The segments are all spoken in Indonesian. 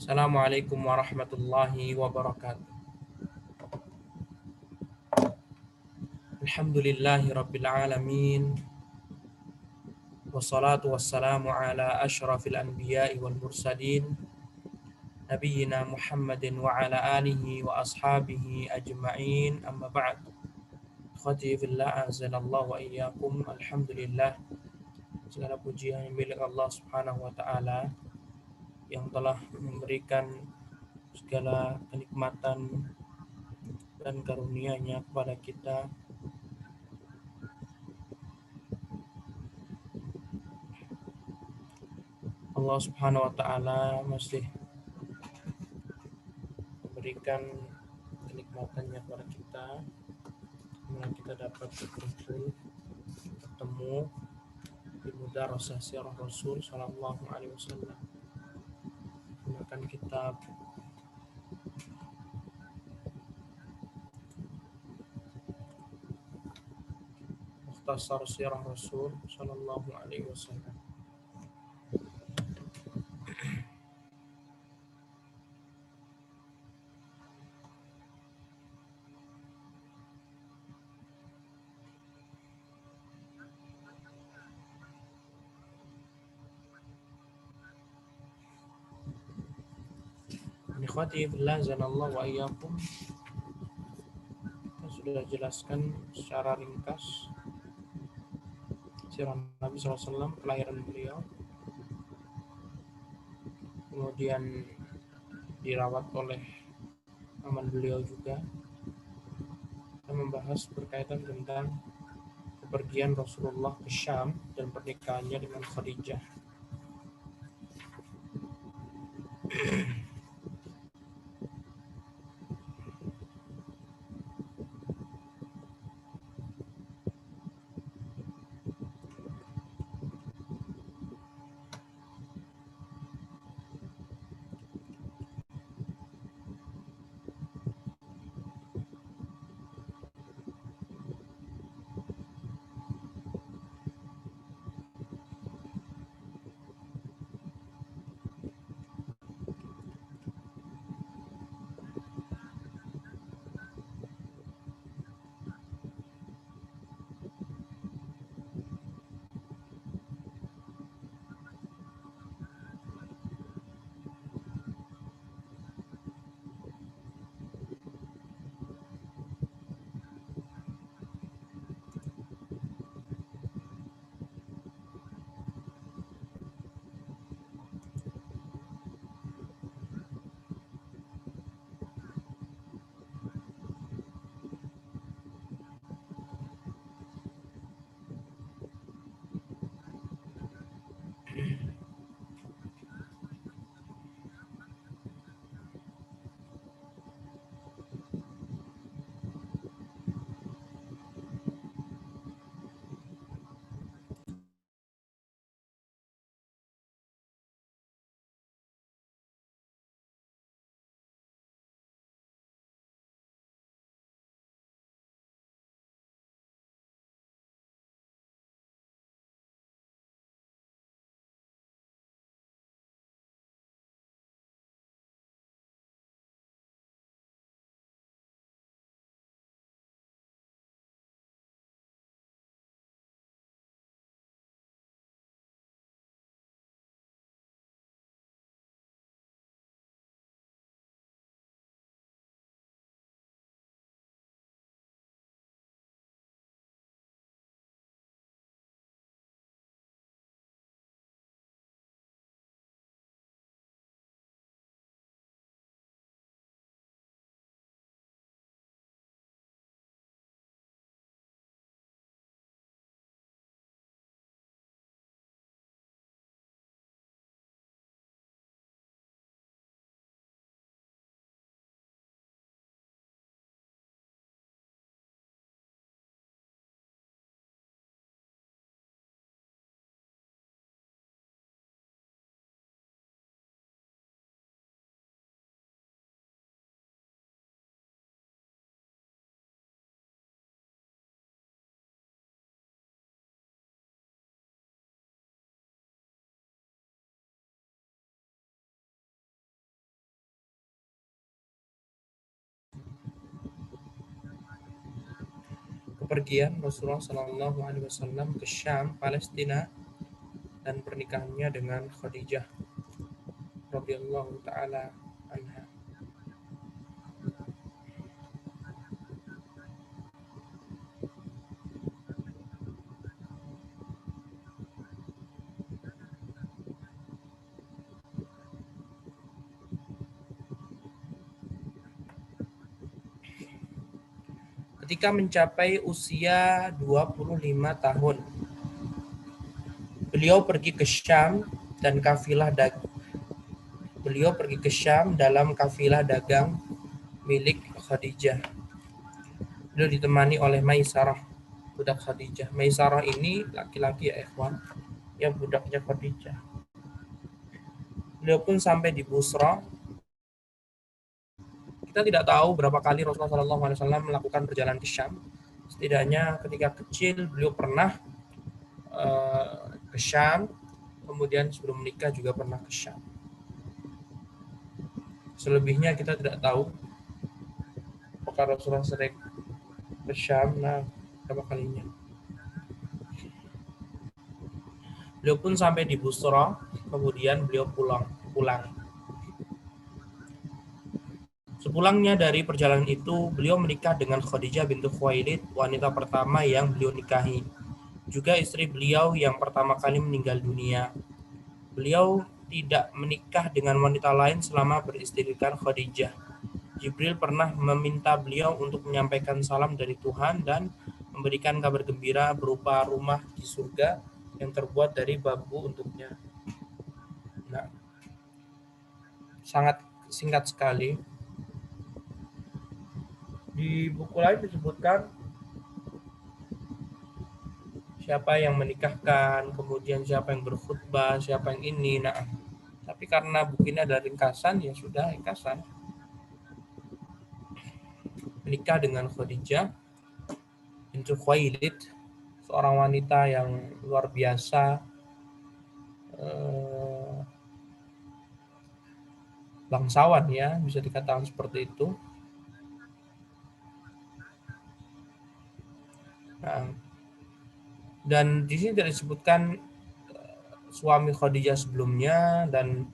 Assalamualaikum warahmatullahi wabarakatuh. Alhamdulillahi rabbil alamin. Wassalatu wassalamu ala ashrafil anbiya'i wal mursalin Nabiyyina Muhammadin wa ala alihi wa ashabihi ajma'in. Amma ba'd. Ikhwati fillah, azanallahu wa iyyakum. Alhamdulillah, segala puji hanya milik Allah Subhanahu wa taala yang telah memberikan segala kenikmatan dan karunia-Nya kepada kita. Allah Subhanahu wa taala masih memberikan kenikmatannya kepada kita, dimana kita dapat berkumpul, bertemu di mudarasah sirah Rasul Sallallahu Alaihi Wasallam, menggunakan kitab Mukhtasar Sirah Rasul Sallallahu Alaihi Wasallam. Ikhwati fillah, zanallahu wa iyyakum. Kita sudah jelaskan secara ringkas sirah Nabi SAW, kelahiran beliau, kemudian dirawat oleh paman beliau juga. Kita membahas berkaitan tentang kepergian Rasulullah ke Syam dan pernikahannya dengan Khadijah. bepergian Rasulullah Shallallahu Alaihi Wasallam ke Syam, Palestina, dan pernikahannya dengan Khadijah radhiyallahu taala anha. Ketika mencapai usia 25 tahun, beliau pergi ke Syam dan beliau pergi ke Syam dalam kafilah dagang milik Khadijah. Beliau ditemani oleh Maisarah, budak Khadijah. Maisarah ini laki-laki ya ikhwan, yang budaknya Khadijah. Beliau pun sampai di Busra. Kita tidak tahu berapa kali Rasulullah SAW melakukan perjalanan ke Syam. Setidaknya ketika kecil beliau pernah ke Syam, kemudian sebelum menikah juga pernah ke Syam. Selebihnya kita tidak tahu apakah Rasulullah sering ke Syam, berapa kalinya. Beliau pun sampai di Busra, kemudian beliau pulang. Sepulangnya dari perjalanan itu, beliau menikah dengan Khadijah bintu Khuwailid, wanita pertama yang beliau nikahi. Juga istri beliau yang pertama kali meninggal dunia. Beliau tidak menikah dengan wanita lain selama beristrikan Khadijah. Jibril pernah meminta beliau untuk menyampaikan salam dari Tuhan dan memberikan kabar gembira berupa rumah di surga yang terbuat dari bambu untuknya. Nah, sangat singkat sekali. Di buku lain disebutkan siapa yang menikahkan, kemudian siapa yang berkhutbah, siapa yang ini. Nah, tapi karena buku ini ada ringkasan, ya sudah ringkasan. Menikah dengan Khadijah bintu Khuwailid, seorang wanita yang luar biasa, bangsawan ya, bisa dikatakan seperti itu. Nah, dan di sini tidak disebutkan suami Khadijah sebelumnya dan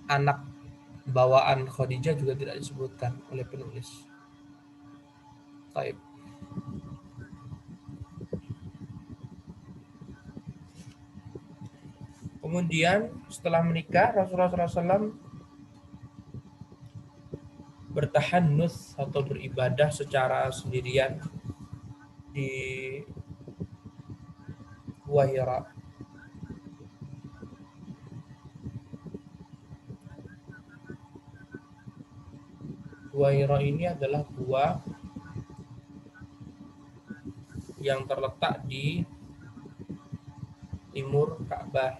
anak bawaan Khadijah juga tidak disebutkan oleh penulis. Baik. Kemudian setelah menikah, Rasulullah SAW bertahannuts atau beribadah secara sendirian di Gua Hira. Gua Hira ini adalah gua yang terletak di timur Ka'bah.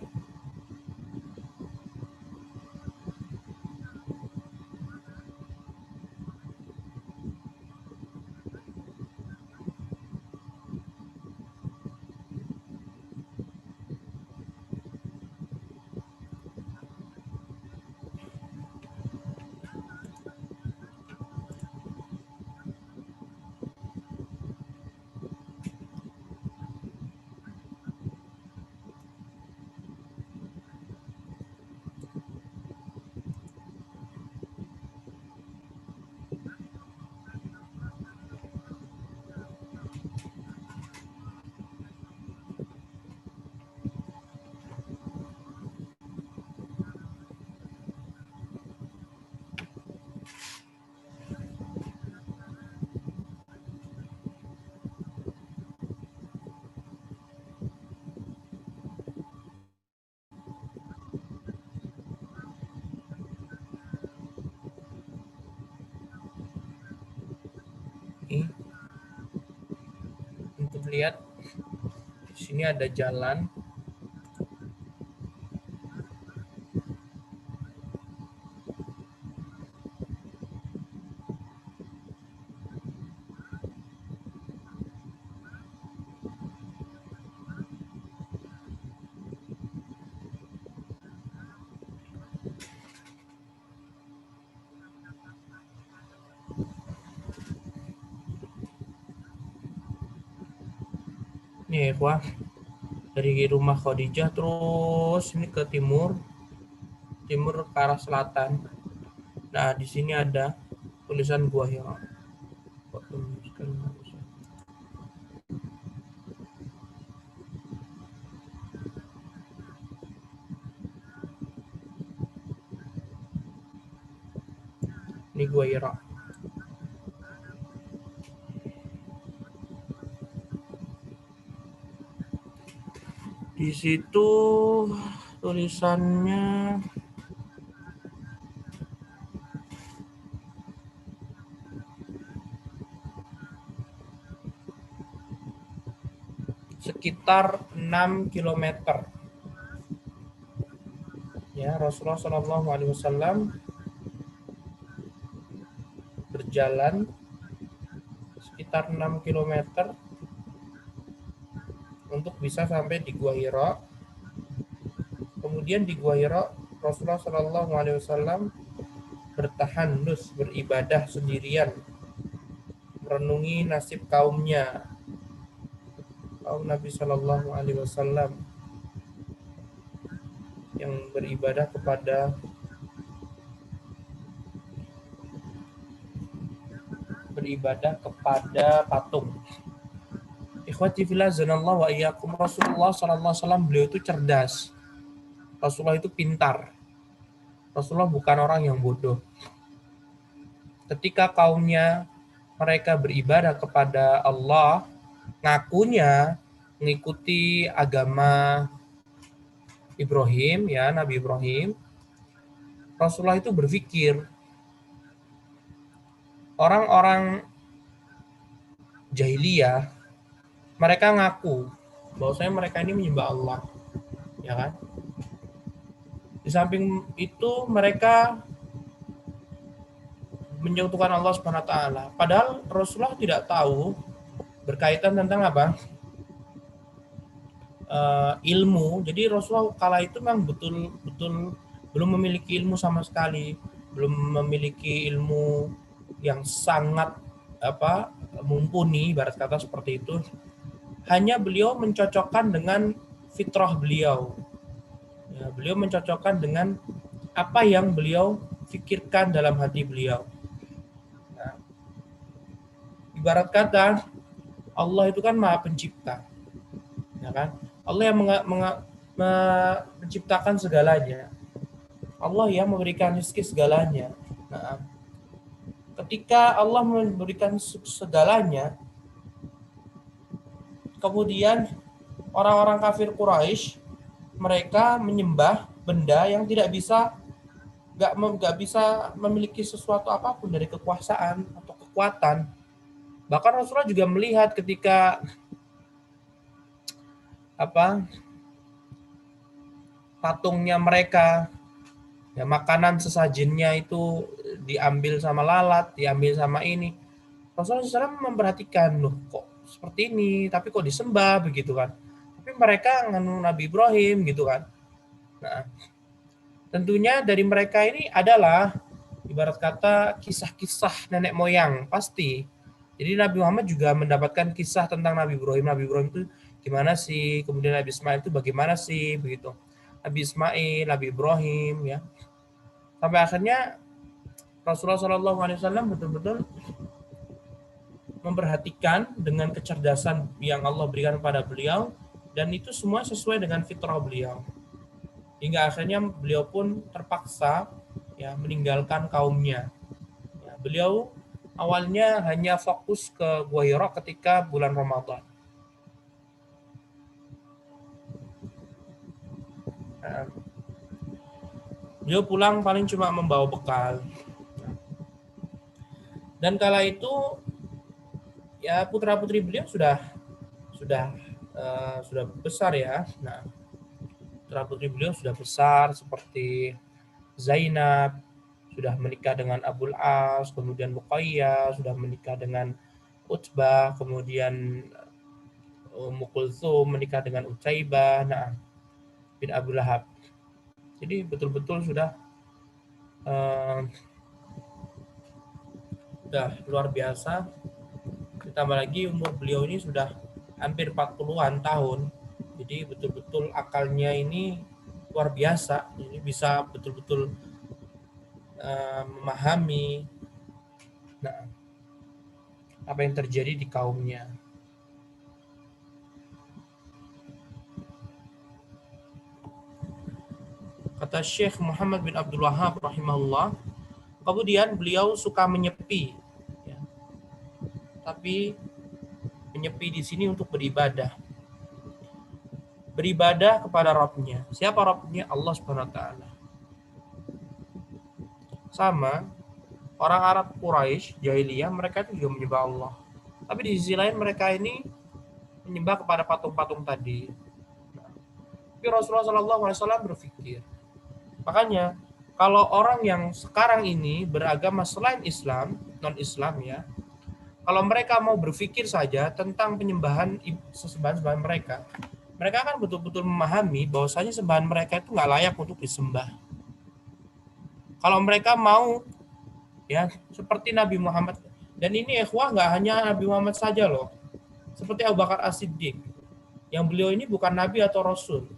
Ini untuk lihat di sini ada jalan. Nih, ikhwah, dari rumah Khadijah terus ini ke timur, timur ke arah selatan. Nah, di sini ada tulisan Gua Hira. Ini Gua Hira. Di situ tulisannya sekitar 6 kilometer. Ya, Rasulullah SAW berjalan sekitar 6 kilometer untuk bisa sampai di Gua Hira. Kemudian di Gua Hira Rasulullah SAW bertahandus, beribadah sendirian, merenungi nasib kaumnya, kaum Nabi SAW yang beribadah kepada patung. Ikhwati fillah zanallahu wa iyyakum, Rasulullah SAW beliau itu cerdas. Rasulullah itu pintar. Rasulullah bukan orang yang bodoh. Ketika kaumnya mereka beribadah kepada Allah, ngakunya mengikuti agama Ibrahim, ya Nabi Ibrahim, Rasulullah itu berpikir orang-orang jahiliyah mereka ngaku bahwasanya mereka ini menyembah Allah, ya kan? Di samping itu mereka menyekutukan Allah Subhanahu wa taala. Padahal Rasulullah tidak tahu berkaitan tentang apa? Ilmu. Jadi Rasulullah kala itu memang betul-betul belum memiliki ilmu sama sekali, belum memiliki ilmu yang sangat mumpuni, ibarat kata seperti itu. Hanya beliau mencocokkan dengan fitrah beliau. Ya, beliau mencocokkan dengan apa yang beliau pikirkan dalam hati beliau. Nah, ibarat kata Allah itu kan Maha Pencipta, ya kan? Allah yang menciptakan segalanya. Allah yang memberikan rezeki segalanya. Nah, ketika Allah memberikan segalanya, kemudian orang-orang kafir Quraisy mereka menyembah benda yang tidak bisa nggak bisa memiliki sesuatu apapun dari kekuasaan atau kekuatan. Bahkan Rasulullah juga melihat ketika patungnya mereka, ya makanan sesajennya itu diambil sama lalat, diambil sama ini. Rasulullah SAW memperhatikan, loh kok seperti ini, tapi kok disembah begitu kan. Tapi mereka nganu Nabi Ibrahim gitu kan. Nah, tentunya dari mereka ini adalah ibarat kata kisah-kisah nenek moyang pasti. Jadi Nabi Muhammad juga mendapatkan kisah tentang Nabi Ibrahim. Nabi Ibrahim itu gimana sih? Kemudian Nabi Ismail itu bagaimana sih? Begitu. Nabi Ismail, Nabi Ibrahim, ya. Sampai akhirnya Rasulullah SAW betul-betul memperhatikan dengan kecerdasan yang Allah berikan kepada beliau, dan itu semua sesuai dengan fitrah beliau. Hingga akhirnya beliau pun terpaksa ya meninggalkan kaumnya. Ya, beliau awalnya hanya fokus ke Gua Hira ketika bulan Ramadan. Nah, beliau pulang paling cuma membawa bekal. Dan kala itu ya putra-putri beliau sudah besar ya. Nah, putra-putri beliau sudah besar seperti Zainab sudah menikah dengan Abul As, kemudian Ruqayyah sudah menikah dengan Utbah, kemudian Ummu Kulthum menikah dengan Utaibah, bin Abu Lahab. Jadi betul-betul sudah luar biasa. Ditambah lagi umur beliau ini sudah hampir 40-an tahun. Jadi betul-betul akalnya ini luar biasa. Ini bisa betul-betul memahami apa yang terjadi di kaumnya. Kata Syekh Muhammad bin Abdul Wahhab rahimahullah, kemudian beliau suka menyepi, ya. Tapi menyepi di sini untuk beribadah. Beribadah kepada Rabb-Nya. Siapa Rabb-Nya? Allah Subhanahu wa taala. Sama orang Arab Quraisy jahiliyah, mereka itu juga menyembah Allah. Tapi di sisi lain mereka ini menyembah kepada patung-patung tadi. Tapi Rasulullah SAW berpikir, makanya kalau orang yang sekarang ini beragama selain Islam, non-Islam ya, kalau mereka mau berpikir saja tentang penyembahan sesembahan mereka, mereka akan betul-betul memahami bahwasanya sembahan mereka itu nggak layak untuk disembah. Kalau mereka mau ya seperti Nabi Muhammad, dan ini ikhwah nggak hanya Nabi Muhammad saja loh, seperti Abu Bakar As-Siddiq, yang beliau ini bukan Nabi atau Rasul,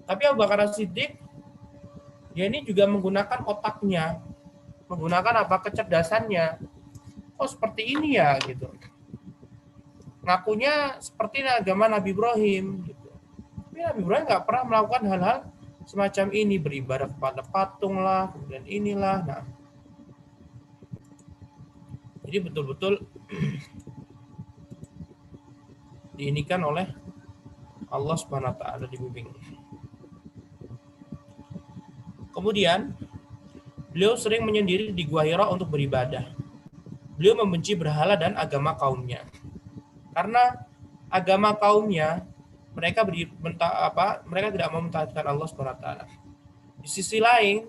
tapi Abu Bakar As-Siddiq dia ini juga menggunakan otaknya, menggunakan kecerdasannya. Oh seperti ini ya gitu, ngakunya seperti agama Nabi Ibrahim gitu. Tapi Nabi Ibrahim nggak pernah melakukan hal-hal semacam ini, beribadah kepada patung lah, kemudian inilah. Nah, jadi betul-betul diinikan oleh Allah Subhanahu wa taala, dibimbing. Kemudian beliau sering menyendiri di Gua Hira untuk beribadah. Beliau membenci berhala dan agama kaumnya. Karena agama kaumnya mereka mereka tidak mau mentaatkan Allah Subhanahu wa taala. Di sisi lain,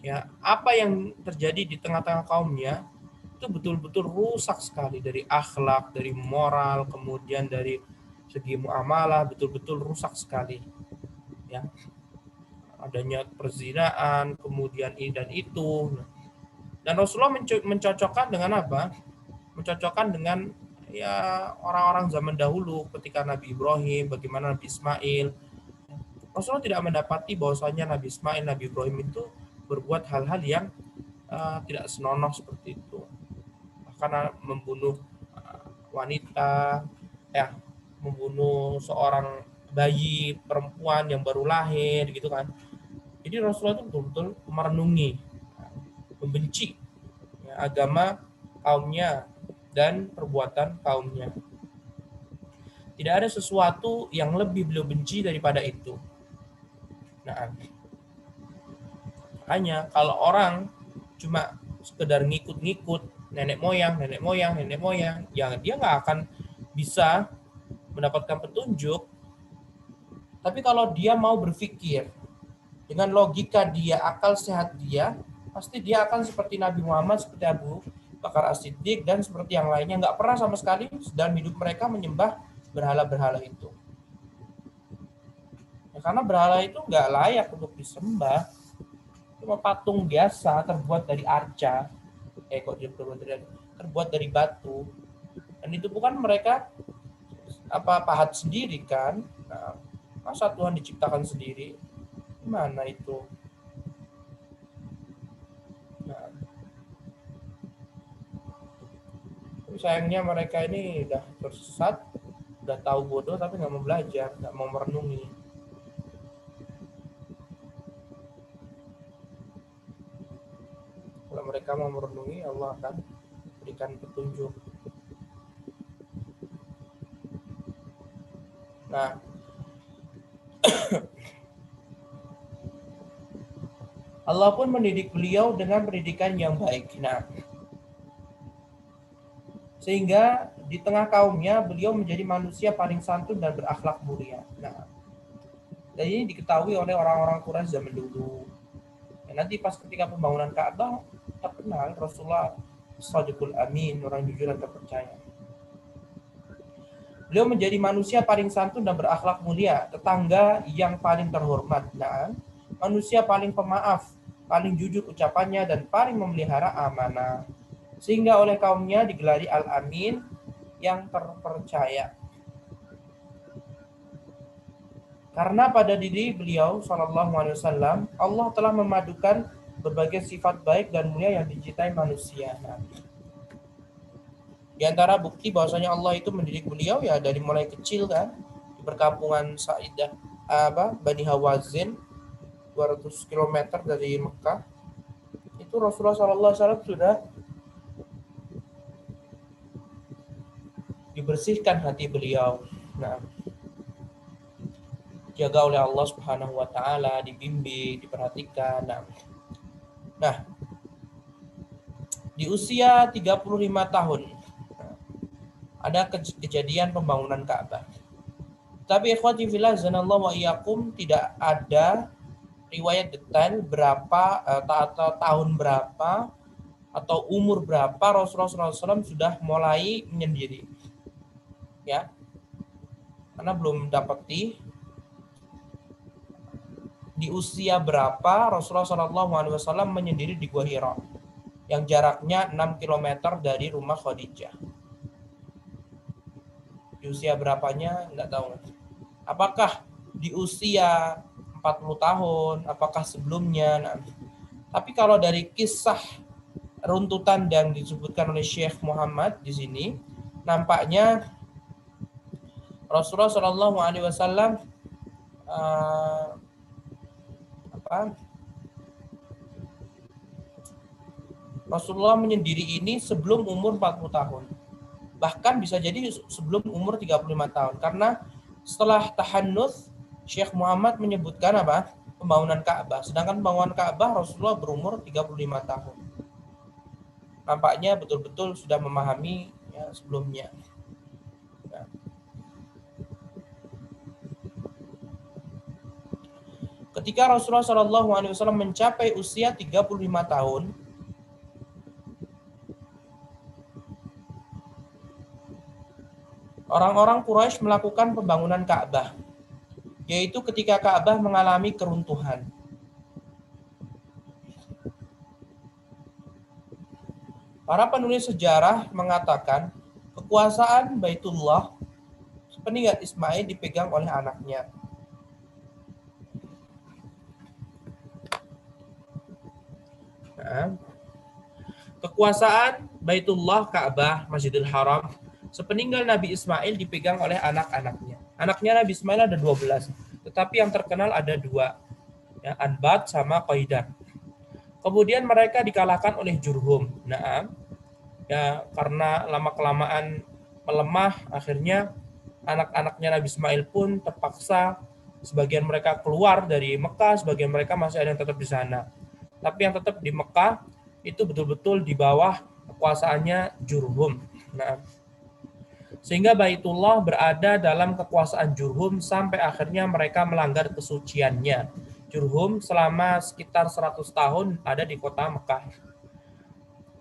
ya, apa yang terjadi di tengah-tengah kaumnya itu betul-betul rusak sekali, dari akhlak, dari moral, kemudian dari segi muamalah betul-betul rusak sekali. Ya. Adanya perzinaan, kemudian ini dan itu. Dan Rasulullah mencocokkan dengan apa? Mencocokkan dengan ya orang-orang zaman dahulu ketika Nabi Ibrahim, bagaimana Nabi Ismail. Rasulullah tidak mendapati bahwasanya Nabi Ismail, Nabi Ibrahim itu berbuat hal-hal yang tidak senonoh seperti itu. Karena membunuh wanita, ya, membunuh seorang bayi perempuan yang baru lahir gitu kan. Jadi Rasulullah itu betul-betul merenungi, membenci ya, agama kaumnya dan perbuatan kaumnya. Tidak ada sesuatu yang lebih beliau benci daripada itu. Nah, hanya kalau orang cuma sekedar ngikut-ngikut nenek moyang, ya dia nggak akan bisa mendapatkan petunjuk. Tapi kalau dia mau berpikir dengan logika dia, akal sehat dia, pasti dia akan seperti Nabi Muhammad, seperti Abu Bakar As-Siddiq, dan seperti yang lainnya, nggak pernah sama sekali dalam hidup mereka menyembah berhala-berhala itu. Ya, karena berhala itu nggak layak untuk disembah. Cuma patung biasa terbuat dari arca, terbuat dari batu, dan itu bukan mereka pahat sendiri kan. Nah, masa Tuhan diciptakan sendiri? Gimana itu? Nah, sayangnya mereka ini udah tersesat, udah tahu bodoh, tapi nggak mau belajar, nggak mau merenungi. Kalau mereka mau merenungi, Allah akan berikan petunjuk. Nah, Allah pun mendidik beliau dengan pendidikan yang baik. Nah, sehingga di tengah kaumnya beliau menjadi manusia paling santun dan berakhlak mulia. Nah, dan ini diketahui oleh orang-orang Quraisy zaman dulu. Dan nanti pas ketika pembangunan Ka'bah terkenal Rasulullah Shadiqul Amin, orang jujur dan terpercaya. Beliau menjadi manusia paling santun dan berakhlak mulia, tetangga yang paling terhormat. Nah, manusia paling pemaaf, paling jujur ucapannya, dan paling memelihara amanah. Sehingga oleh kaumnya digelari Al-Amin, yang terpercaya. Karena pada diri beliau Shallallahu Alaihi Wasallam Allah telah memadukan berbagai sifat baik dan mulia yang dicintai manusia. Nah, di antara bukti bahwasanya Allah itu mendidik beliau ya dari mulai kecil kan di perkampungan Sa'idah Bani Hawazin 200 km dari Mekah. Itu Rasulullah SAW sudah dibersihkan hati beliau. Nah, jaga oleh Allah Subhanahu wa taala, dibimbing, diperhatikan. Nah, di usia 35 tahun ada kejadian pembangunan Ka'bah. Tapi ikhwati fillah zanallahu wa iyyakum, tidak ada riwayat detail berapa atau tahun berapa atau umur berapa Rasulullah SAW sudah mulai menyendiri. Ya. Karena belum dapati di usia berapa Rasulullah SAW menyendiri di Gua Hira yang jaraknya 6 km dari rumah Khadijah. Di usia berapanya nggak tahu. Apakah di usia 40 tahun, apakah sebelumnya? Nah, tapi kalau dari kisah runtutan yang disebutkan oleh Syekh Muhammad di sini, nampaknya Rasulullah Shallallahu Alaihi Wasallam Rasulullah menyendiri ini sebelum umur 40 tahun. Bahkan bisa jadi sebelum umur 35 tahun. Karena setelah tahannuts, Syekh Muhammad menyebutkan apa? Pembangunan Ka'bah. Sedangkan pembangunan Ka'bah Rasulullah berumur 35 tahun. Nampaknya betul-betul sudah memahami ya, sebelumnya. Ya. Ketika Rasulullah SAW mencapai usia 35 tahun, orang-orang Quraisy melakukan pembangunan Ka'bah, yaitu ketika Ka'bah mengalami keruntuhan. Para penulis sejarah mengatakan kekuasaan Baitullah sepeninggal Ismail dipegang oleh anaknya. Nah, kekuasaan Baitullah, Ka'bah, Masjidil Haram sepeninggal Nabi Ismail dipegang oleh anak-anaknya. Anaknya Nabi Ismail ada 12, tetapi yang terkenal ada 2, ya, Anbat sama Qaidan. Kemudian mereka dikalahkan oleh Jurhum. Nah, ya karena lama-kelamaan melemah, akhirnya anak-anaknya Nabi Ismail pun terpaksa sebagian mereka keluar dari Mekah, sebagian mereka masih ada yang tetap di sana. Tapi yang tetap di Mekah itu betul-betul di bawah kekuasaannya Jurhum. Nah, sehingga Baitullah berada dalam kekuasaan Jurhum sampai akhirnya mereka melanggar kesuciannya. Jurhum selama sekitar 100 tahun ada di kota Mekah.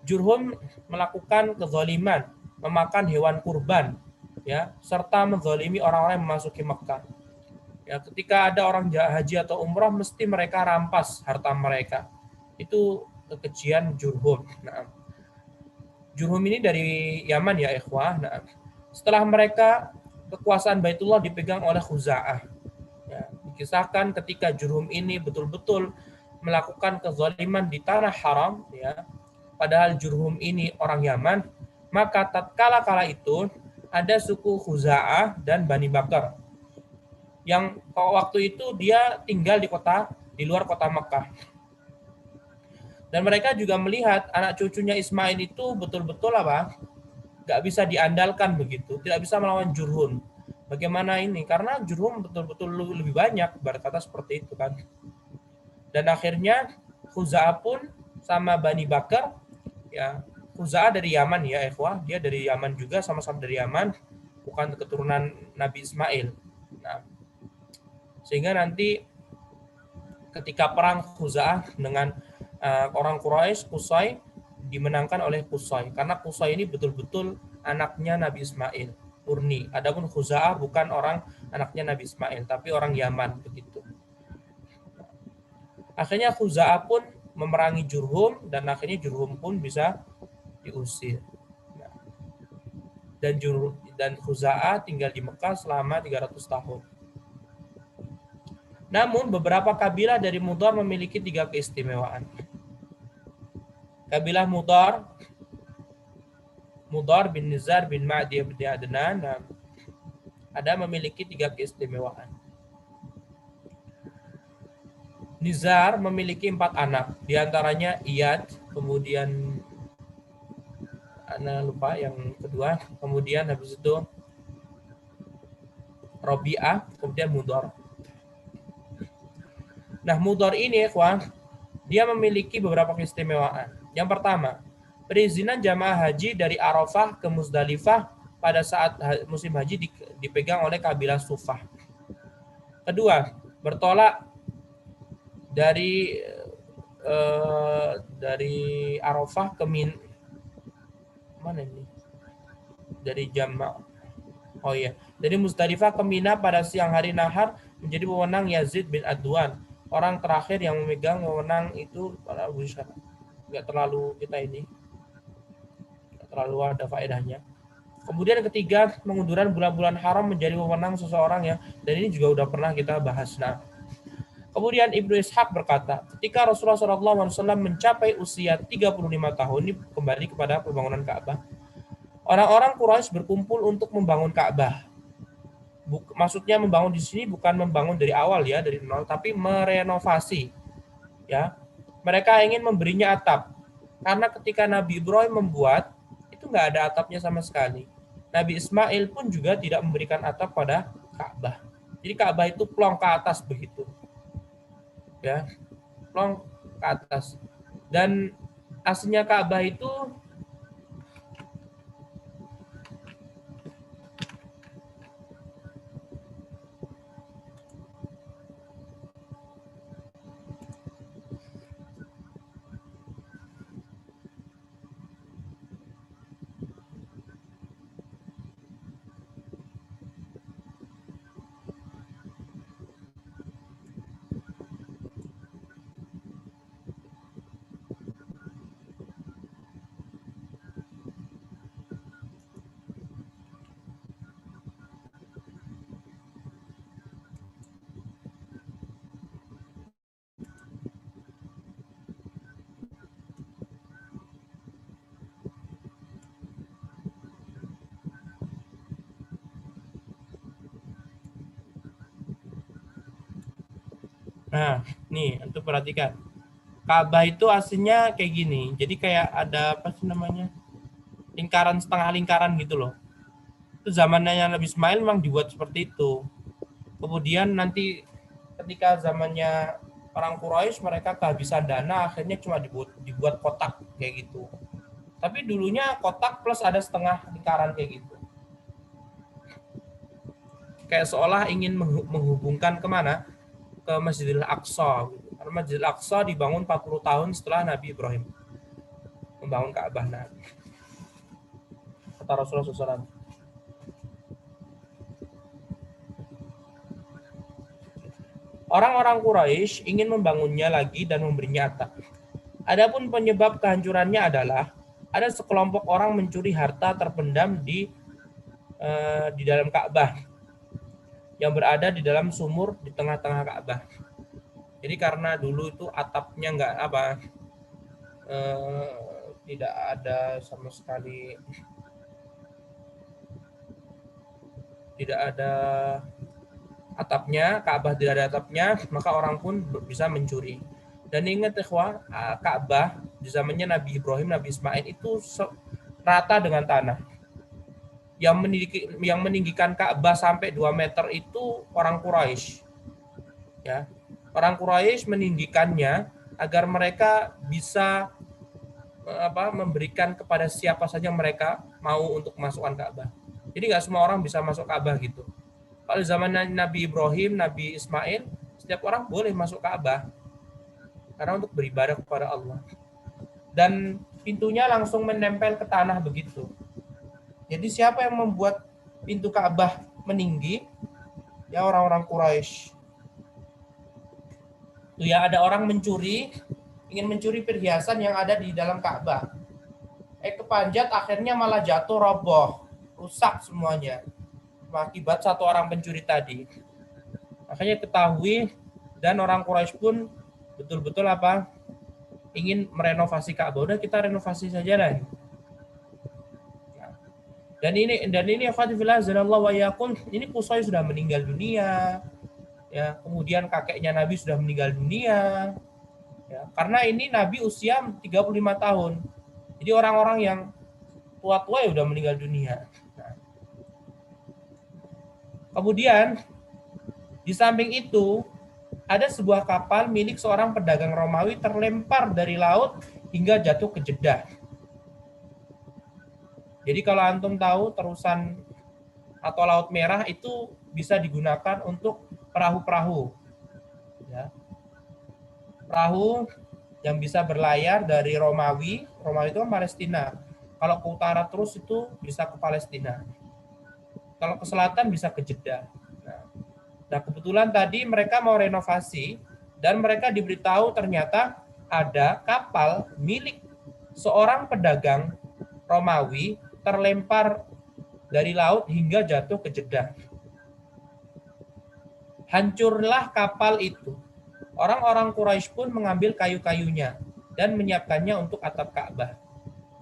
Jurhum melakukan kezaliman, memakan hewan kurban, ya, serta menzalimi orang-orang yang memasuki Mekah. Ya, ketika ada orang haji atau umrah, mesti mereka rampas harta mereka. Itu kekejian Jurhum. Nah, Jurhum ini dari Yaman ya ikhwah. Nah, setelah mereka kekuasaan Baitullah dipegang oleh Khuza'ah. Ya, dikisahkan ketika Jurhum ini betul-betul melakukan kezaliman di tanah haram, ya, padahal Jurhum ini orang Yaman, maka tatkala kala itu ada suku Khuza'ah dan Bani Bakar yang waktu itu dia tinggal di luar kota Mekah. Dan mereka juga melihat anak cucunya Ismail itu betul-betul nggak bisa diandalkan begitu, tidak bisa melawan Jurhum. Bagaimana ini? Karena Jurhum betul-betul lebih banyak, berkata seperti itu kan. Dan akhirnya Khuza'ah pun sama Bani Bakar, ya, Khuza'ah dari Yaman ya ikhwah, dia dari Yaman juga, sama-sama dari Yaman, bukan keturunan Nabi Ismail. Nah, sehingga nanti ketika perang Khuza'ah dengan orang Quraisy, Qusay dimenangkan oleh Qusay, karena Qusay ini betul-betul anaknya Nabi Ismail murni. Adapun Khuza'ah bukan orang anaknya Nabi Ismail, tapi orang Yaman begitu. Akhirnya Khuza'ah pun memerangi Jurhum dan akhirnya Jurhum pun bisa diusir. Dan Khuza'ah tinggal di Mekah selama 300 tahun. Namun beberapa kabilah dari Mudar memiliki 3 keistimewaan. Kabilah Mudar bin Nizar bin Ma'di bin Adnan ada memiliki 3 keistimewaan. Nizar memiliki 4 anak, diantaranya Iyad, kemudian anak lupa yang kedua, kemudian habis itu Robi'ah, kemudian Mudar. Nah, Mudar ini, ikhwan, dia memiliki beberapa keistimewaan. Yang pertama, perizinan jamaah haji dari Arafah ke Muzdalifah pada saat musim haji dipegang oleh kabilah Sufah. Kedua, bertolak dari Arafah ke mana ini? Dari dari Muzdalifah ke Mina pada siang hari nahar menjadi wewenang Yazid bin Adwan. Orang terakhir yang memegang wewenang itu para Abu Syara. Nggak terlalu nggak terlalu ada faedahnya. Kemudian ketiga, pengunduran bulan-bulan haram menjadi wewenang seseorang ya, dan ini juga udah pernah kita bahas. Nah, kemudian Ibnu Ishaq berkata, ketika Rasulullah SAW mencapai usia 35 tahun, ini kembali kepada pembangunan Ka'bah. Orang-orang Quraisy berkumpul untuk membangun Ka'bah. Maksudnya membangun di sini bukan membangun dari awal ya, dari nol, tapi merenovasi. Ya, mereka ingin memberinya atap. Karena ketika Nabi Ibrahim membuat, itu nggak ada atapnya sama sekali. Nabi Ismail pun juga tidak memberikan atap pada Ka'bah. Jadi Ka'bah itu plong ke atas begitu. Ya, plong ke atas. Dan aslinya Ka'bah itu nah, nih, untuk perhatikan. Ka'bah itu aslinya kayak gini. Jadi kayak ada apa sih namanya? Lingkaran, setengah lingkaran gitu loh. Itu zamannya Nabi Ismail memang dibuat seperti itu. Kemudian nanti ketika zamannya orang Quraisy mereka kehabisan dana, akhirnya cuma dibuat kotak kayak gitu. Tapi dulunya kotak plus ada setengah lingkaran kayak gitu. Kayak seolah ingin menghubungkan kemana? Ke Masjidil Aqsa. Karena Masjidil Aqsa dibangun 40 tahun setelah Nabi Ibrahim membangun Ka'bah. Nah, kata Rasulullah SAW. Orang-orang Quraisy ingin membangunnya lagi dan memberinya atap. Adapun penyebab kehancurannya adalah ada sekelompok orang mencuri harta terpendam di dalam Ka'bah yang berada di dalam sumur di tengah-tengah Ka'bah. Jadi karena dulu itu atapnya tidak ada sama sekali, tidak ada atapnya, Ka'bah tidak ada atapnya, maka orang pun bisa mencuri. Dan ingat ikhwah, Ka'bah di zamannya Nabi Ibrahim, Nabi Ismail itu rata dengan tanah. Yang meninggikan Ka'bah sampai 2 meter itu orang Quraisy. Ya. Orang Quraisy meninggikannya agar mereka bisa memberikan kepada siapa saja mereka mau untuk masukkan Ka'bah. Jadi nggak semua orang bisa masuk Ka'bah gitu. Kalau zaman Nabi Ibrahim, Nabi Ismail, setiap orang boleh masuk Ka'bah karena untuk beribadah kepada Allah. Dan pintunya langsung menempel ke tanah begitu. Jadi siapa yang membuat pintu Ka'bah meninggi? Ya orang-orang Quraisy. Tuh ya, ada orang ingin mencuri perhiasan yang ada di dalam Ka'bah. Kepanjat, akhirnya malah jatuh, roboh, rusak semuanya. Akibat satu orang pencuri tadi. Makanya ketahui Dan orang Quraisy pun betul-betul ingin merenovasi Ka'bah. Udah kita renovasi saja lah. Dan ini akhwatifillah wa yakum, ini Qusay sudah meninggal dunia. Ya, kemudian kakeknya Nabi sudah meninggal dunia. Ya, karena ini Nabi usia 35 tahun. Jadi orang-orang yang tua-tua ya udah meninggal dunia. Nah, kemudian di samping itu ada sebuah kapal milik seorang pedagang Romawi terlempar dari laut hingga jatuh ke Jeddah. Jadi kalau antum tahu terusan atau Laut Merah itu bisa digunakan untuk perahu-perahu. Ya. Perahu yang bisa berlayar dari Romawi itu kan Palestina. Kalau ke utara terus itu bisa ke Palestina. Kalau ke selatan bisa ke Jeddah. Nah, kebetulan tadi mereka mau renovasi dan mereka diberitahu ternyata ada kapal milik seorang pedagang Romawi terlempar dari laut hingga jatuh ke Jeddah. Hancurlah kapal itu. Orang-orang Quraisy pun mengambil kayu-kayunya dan menyiapkannya untuk atap Ka'bah.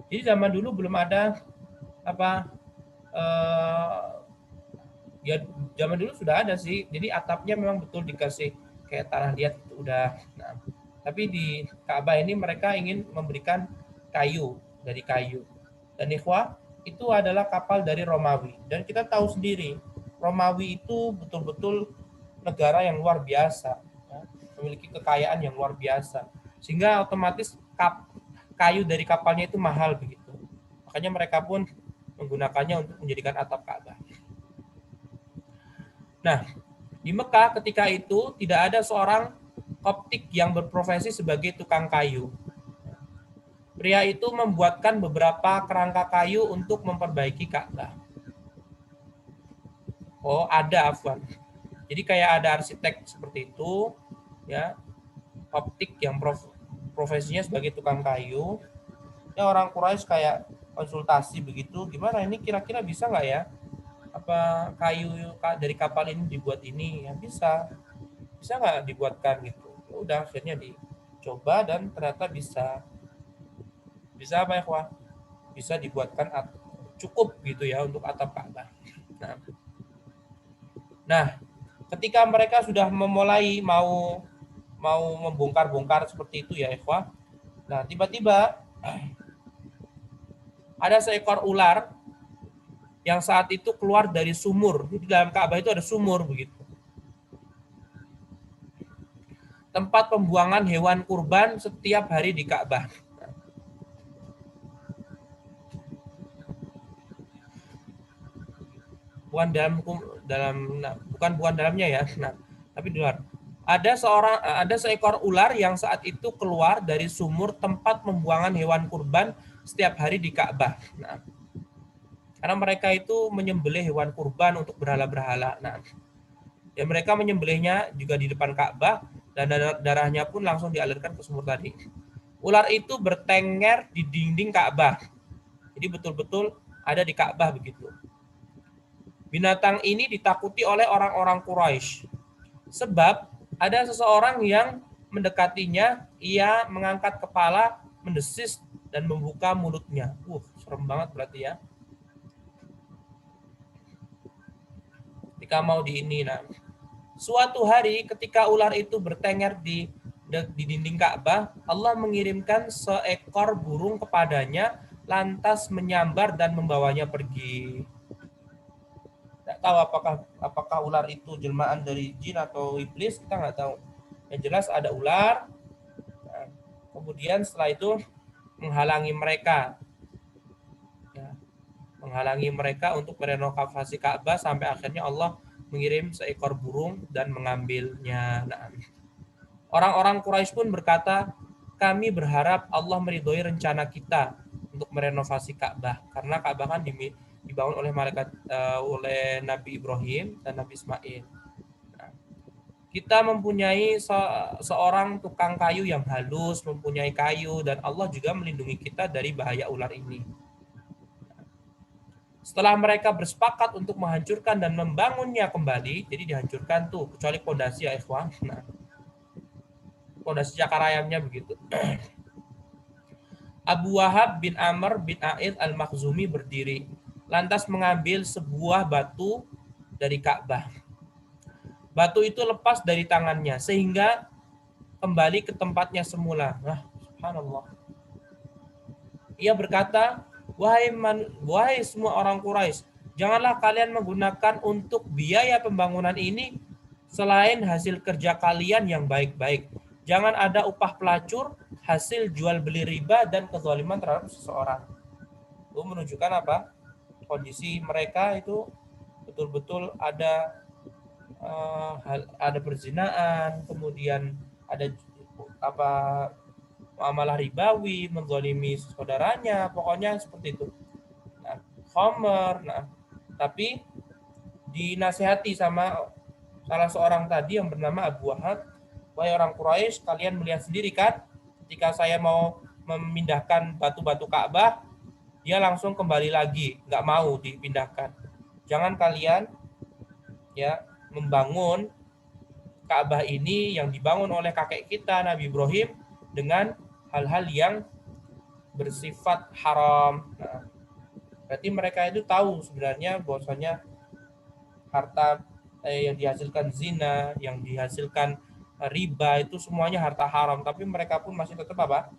Jadi zaman dulu belum ada ya zaman dulu sudah ada sih. Jadi atapnya memang betul dikasih kayak tanah liat itu udah. Nah, tapi di Ka'bah ini mereka ingin memberikan dari kayu. Dan ikhwah, itu adalah kapal dari Romawi. Dan kita tahu sendiri, Romawi itu betul-betul negara yang luar biasa, ya, memiliki kekayaan yang luar biasa. Sehingga otomatis kayu dari kapalnya itu mahal begitu. Makanya mereka pun menggunakannya untuk menjadikan atap Ka'bah. Nah, di Mekah ketika itu tidak ada seorang Koptik yang berprofesi sebagai tukang kayu. Pria itu membuatkan beberapa kerangka kayu untuk memperbaiki Ka'bah. Oh, ada afwan. Jadi kayak ada arsitek seperti itu, ya, Koptik yang profesinya sebagai tukang kayu. Ya orang Quraisy kayak konsultasi begitu, gimana ini kira-kira bisa nggak ya? Apa kayu dari kapal ini dibuat ini? Ya bisa nggak dibuatkan gitu? Ya udah akhirnya dicoba dan ternyata bisa apa ya, Wah? Bisa dibuatkan cukup gitu ya untuk atap Ka'bah. Nah, ketika mereka sudah memulai mau membongkar-bongkar seperti itu ya, ikhwah. Nah, tiba-tiba ada seekor ular yang saat itu keluar dari sumur. Di dalam Ka'bah itu ada sumur begitu. Tempat pembuangan hewan kurban setiap hari di Ka'bah. Bukan bukan dalamnya ya. Nah, tapi di luar. Ada seekor ular yang saat itu keluar dari sumur tempat pembuangan hewan kurban setiap hari di Ka'bah. Nah, karena mereka itu menyembelih hewan kurban untuk berhala-berhala. Nah, ya mereka menyembelihnya juga di depan Ka'bah dan darahnya pun langsung dialirkan ke sumur tadi. Ular itu bertengger di dinding Ka'bah. Jadi betul-betul ada di Ka'bah begitu. Binatang ini ditakuti oleh orang-orang Quraisy. Sebab ada seseorang yang mendekatinya, ia mengangkat kepala, mendesis dan membuka mulutnya. Serem banget berarti ya. Ketika mau nah. Suatu hari ketika ular itu bertengger di dinding Ka'bah, Allah mengirimkan seekor burung kepadanya, lantas menyambar dan membawanya pergi. Tidak tahu apakah ular itu jelmaan dari jin atau iblis, kita nggak tahu. Yang jelas ada ular. Nah, kemudian setelah itu menghalangi mereka untuk merenovasi Ka'bah sampai akhirnya Allah mengirim seekor burung dan mengambilnya. Nah, orang-orang Quraisy pun berkata, kami berharap Allah meridhoi rencana kita untuk merenovasi Ka'bah, karena Ka'bah kan dibangun oleh oleh Nabi Ibrahim dan Nabi Ismail. Nah, kita mempunyai seorang tukang kayu yang halus, mempunyai kayu, dan Allah juga melindungi kita dari bahaya ular ini. Setelah mereka bersepakat untuk menghancurkan dan membangunnya kembali, jadi dihancurkan tuh, kecuali pondasi ya ikhwan. Nah, pondasi cakar ayamnya begitu. Abu Wahab bin Amr bin A'id al-Makhzumi berdiri, lantas mengambil sebuah batu dari Ka'bah. Batu itu lepas dari tangannya sehingga kembali ke tempatnya semula. Nah, subhanallah. Ia berkata, wahai semua orang Quraisy, janganlah kalian menggunakan untuk biaya pembangunan ini selain hasil kerja kalian yang baik-baik. Jangan ada upah pelacur, hasil jual beli riba, dan kezaliman terhadap seseorang. Itu menunjukkan apa? Kondisi mereka itu betul-betul ada perzinaan, kemudian ada apa muamalah ribawi, menzalimi saudaranya, pokoknya seperti itu. Nah, khomer, tapi dinasihati sama salah seorang tadi yang bernama Abu Wahab, wahai orang Quraisy, kalian melihat sendiri kan, ketika saya mau memindahkan batu-batu Ka'bah, dia langsung kembali lagi, nggak mau dipindahkan. Jangan kalian ya membangun Ka'bah ini yang dibangun oleh kakek kita Nabi Ibrahim dengan hal-hal yang bersifat haram. Nah, berarti mereka itu tahu sebenarnya bahwasanya harta yang dihasilkan zina, yang dihasilkan riba itu semuanya harta haram, tapi mereka pun masih tetap apa?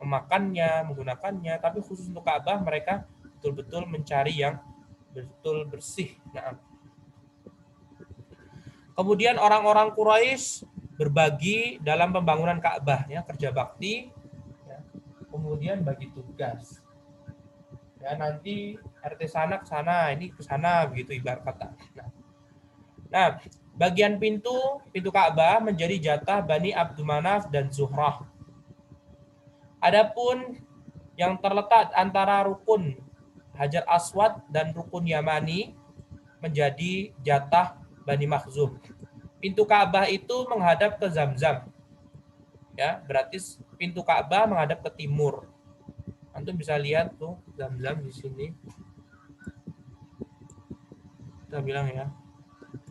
Memakannya, menggunakannya, tapi khusus untuk Ka'bah mereka betul-betul mencari yang betul bersih. Nah, kemudian orang-orang Quraisy berbagi dalam pembangunan Ka'bah, ya, kerja bakti, ya. Kemudian bagi tugas. Ya, nanti RT sana ke sana, ini ke sana, begitu ibarat kata. Nah, bagian pintu Ka'bah menjadi jatah Bani Abdul Manaf dan Zuhrah. Adapun yang terletak antara rukun Hajar Aswad dan rukun Yamani menjadi jatah Bani Makhzum. Pintu Ka'bah itu menghadap ke Zamzam. Ya, berarti pintu Ka'bah menghadap ke timur. Antum bisa lihat tuh Zamzam di sini. Kita bilang ya.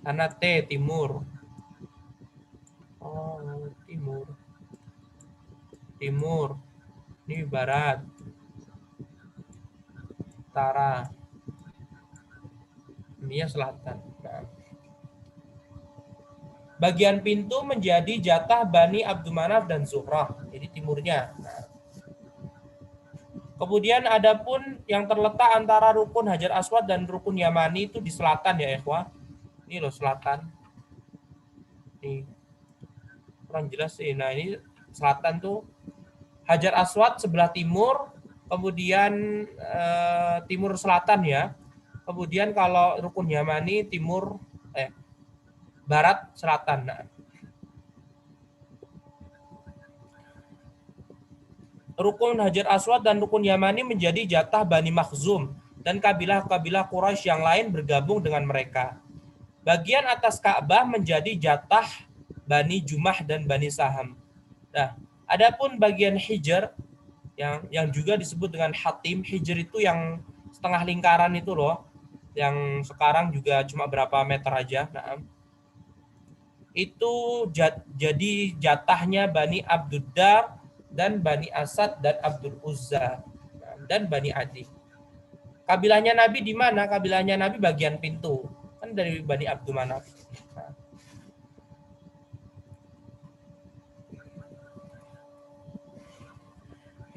Sana T timur. Oh, timur. Timur. Ini barat. Utara. Ini selatan. Nah, bagian pintu menjadi jatah Bani Abdul Manaf dan Zuhrah, jadi timurnya. Nah, kemudian adapun yang terletak antara rukun Hajar Aswad dan rukun Yamani itu di selatan ya, ikhwah. Ini loh selatan. Ini kurang jelas sih. Nah, ini selatan tuh Hajar Aswad sebelah timur, kemudian timur selatan ya. Kemudian kalau rukun Yamani barat selatan. Nah, rukun Hajar Aswad dan rukun Yamani menjadi jatah Bani Makhzum dan kabilah-kabilah Quraisy yang lain bergabung dengan mereka. Bagian atas Ka'bah menjadi jatah Bani Jumah dan Bani Saham. Nah, adapun bagian Hijr yang juga disebut dengan Hatim, Hijr itu yang setengah lingkaran itu loh, yang sekarang juga cuma berapa meter aja. Nah, itu jadi jatahnya Bani Abduddar dan Bani Asad dan Abdul Uzza dan Bani Adi. Kabilahnya Nabi di mana? Kabilahnya Nabi bagian pintu. Kan dari Bani Abdul Manaf.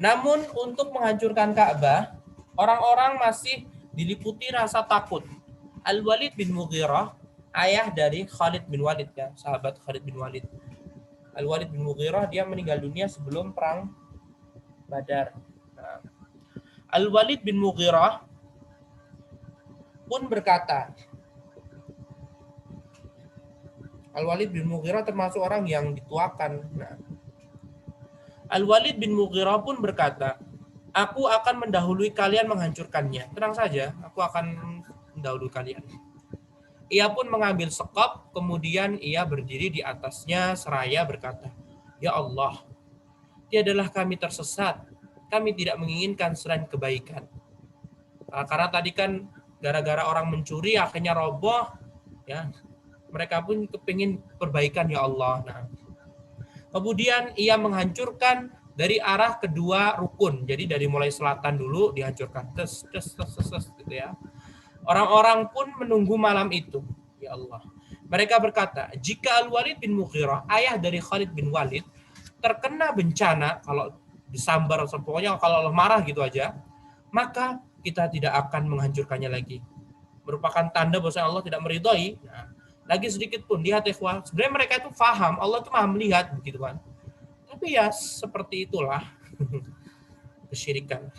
Namun untuk menghancurkan Ka'bah, orang-orang masih diliputi rasa takut. Al-Walid bin Mughirah, ayah dari Khalid bin Walid, ya, sahabat Khalid bin Walid. Al-Walid bin Mughirah dia meninggal dunia sebelum perang Badar. Nah, Al-Walid bin Mughirah pun berkata, Al-Walid bin Mughirah termasuk orang yang dituakan. Nah, Al-Walid bin Mughirah pun berkata, aku akan mendahului kalian menghancurkannya. Tenang saja, aku akan mendahului kalian. Ia pun mengambil sekop, kemudian ia berdiri di atasnya seraya berkata, ya Allah, tiadalah kami tersesat, kami tidak menginginkan selain kebaikan. Karena tadi kan gara-gara orang mencuri akhirnya roboh, ya mereka pun kepingin perbaikan ya Allah. Nah, Kemudian ia menghancurkan dari arah kedua rukun. Jadi dari mulai selatan dulu dihancurkan. Tes, tes, tes, tes, tes, gitu ya. Orang-orang pun menunggu malam itu. Ya Allah. Mereka berkata, jika Al-Walid bin Mughirah, ayah dari Khalid bin Walid, terkena bencana, kalau disambar, pokoknya kalau Allah marah gitu aja, maka kita tidak akan menghancurkannya lagi. Merupakan tanda bahwa Allah tidak meridhai. Nah, lagi sedikit pun lihat ikhwah, sebenarnya mereka itu paham, Allah itu maha melihat begitu kan. Tapi ya seperti itulah kesyirikan.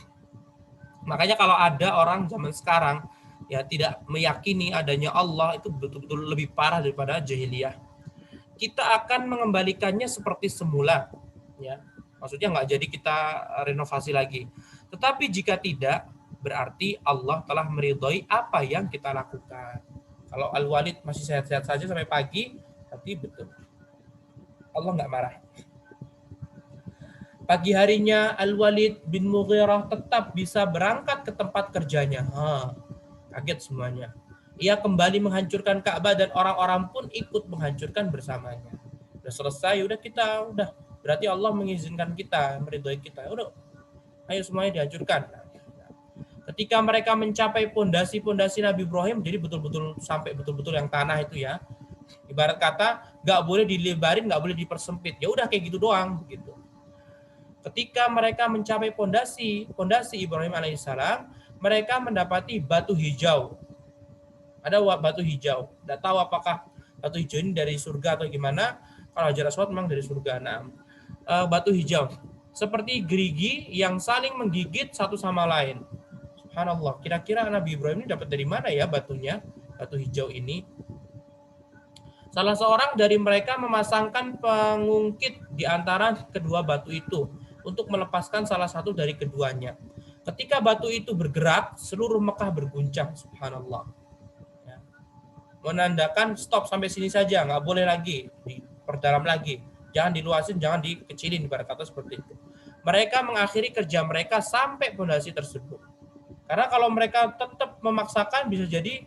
Makanya kalau ada orang zaman sekarang ya tidak meyakini adanya Allah, itu betul-betul lebih parah daripada jahiliyah. Kita akan mengembalikannya seperti semula, ya. Maksudnya nggak jadi kita renovasi lagi. Tetapi jika tidak, berarti Allah telah meridhoi apa yang kita lakukan. Kalau Al-Walid masih sehat-sehat saja sampai pagi, tapi betul Allah nggak marah. Pagi harinya Al-Walid bin Mughirah tetap bisa berangkat ke tempat kerjanya. Kaget semuanya. Ia kembali menghancurkan Ka'bah dan orang-orang pun ikut menghancurkan bersamanya. Udah selesai, udah berarti Allah mengizinkan kita, meridhoi kita. Udah, ayo semuanya dihancurkan. Ketika mereka mencapai pondasi-pondasi Nabi Ibrahim, jadi betul-betul sampai betul-betul yang tanah itu ya. Ibarat kata, nggak boleh dilebarin, nggak boleh dipersempit. Ya udah kayak gitu doang, gitu. Ketika mereka mencapai pondasi Ibrahim alaihissalam, mereka mendapati batu hijau. Ada batu hijau. Tidak tahu apakah batu hijau ini dari surga atau gimana. Kalau Hajar Aswad memang dari surga. Nah, batu hijau seperti gerigi yang saling menggigit satu sama lain. Subhanallah. Kira-kira Nabi Ibrahim ini dapat dari mana ya batunya? Batu hijau ini. Salah seorang dari mereka memasangkan pengungkit di antara kedua batu itu untuk melepaskan salah satu dari keduanya. Ketika batu itu bergerak, seluruh Mekah berguncang. Subhanallah. Ya. Menandakan stop sampai sini saja, nggak boleh lagi diperdalam lagi. Jangan diluasin, jangan dikecilin, ibarat kata seperti itu. Mereka mengakhiri kerja mereka sampai pondasi tersebut. Karena kalau mereka tetap memaksakan, bisa jadi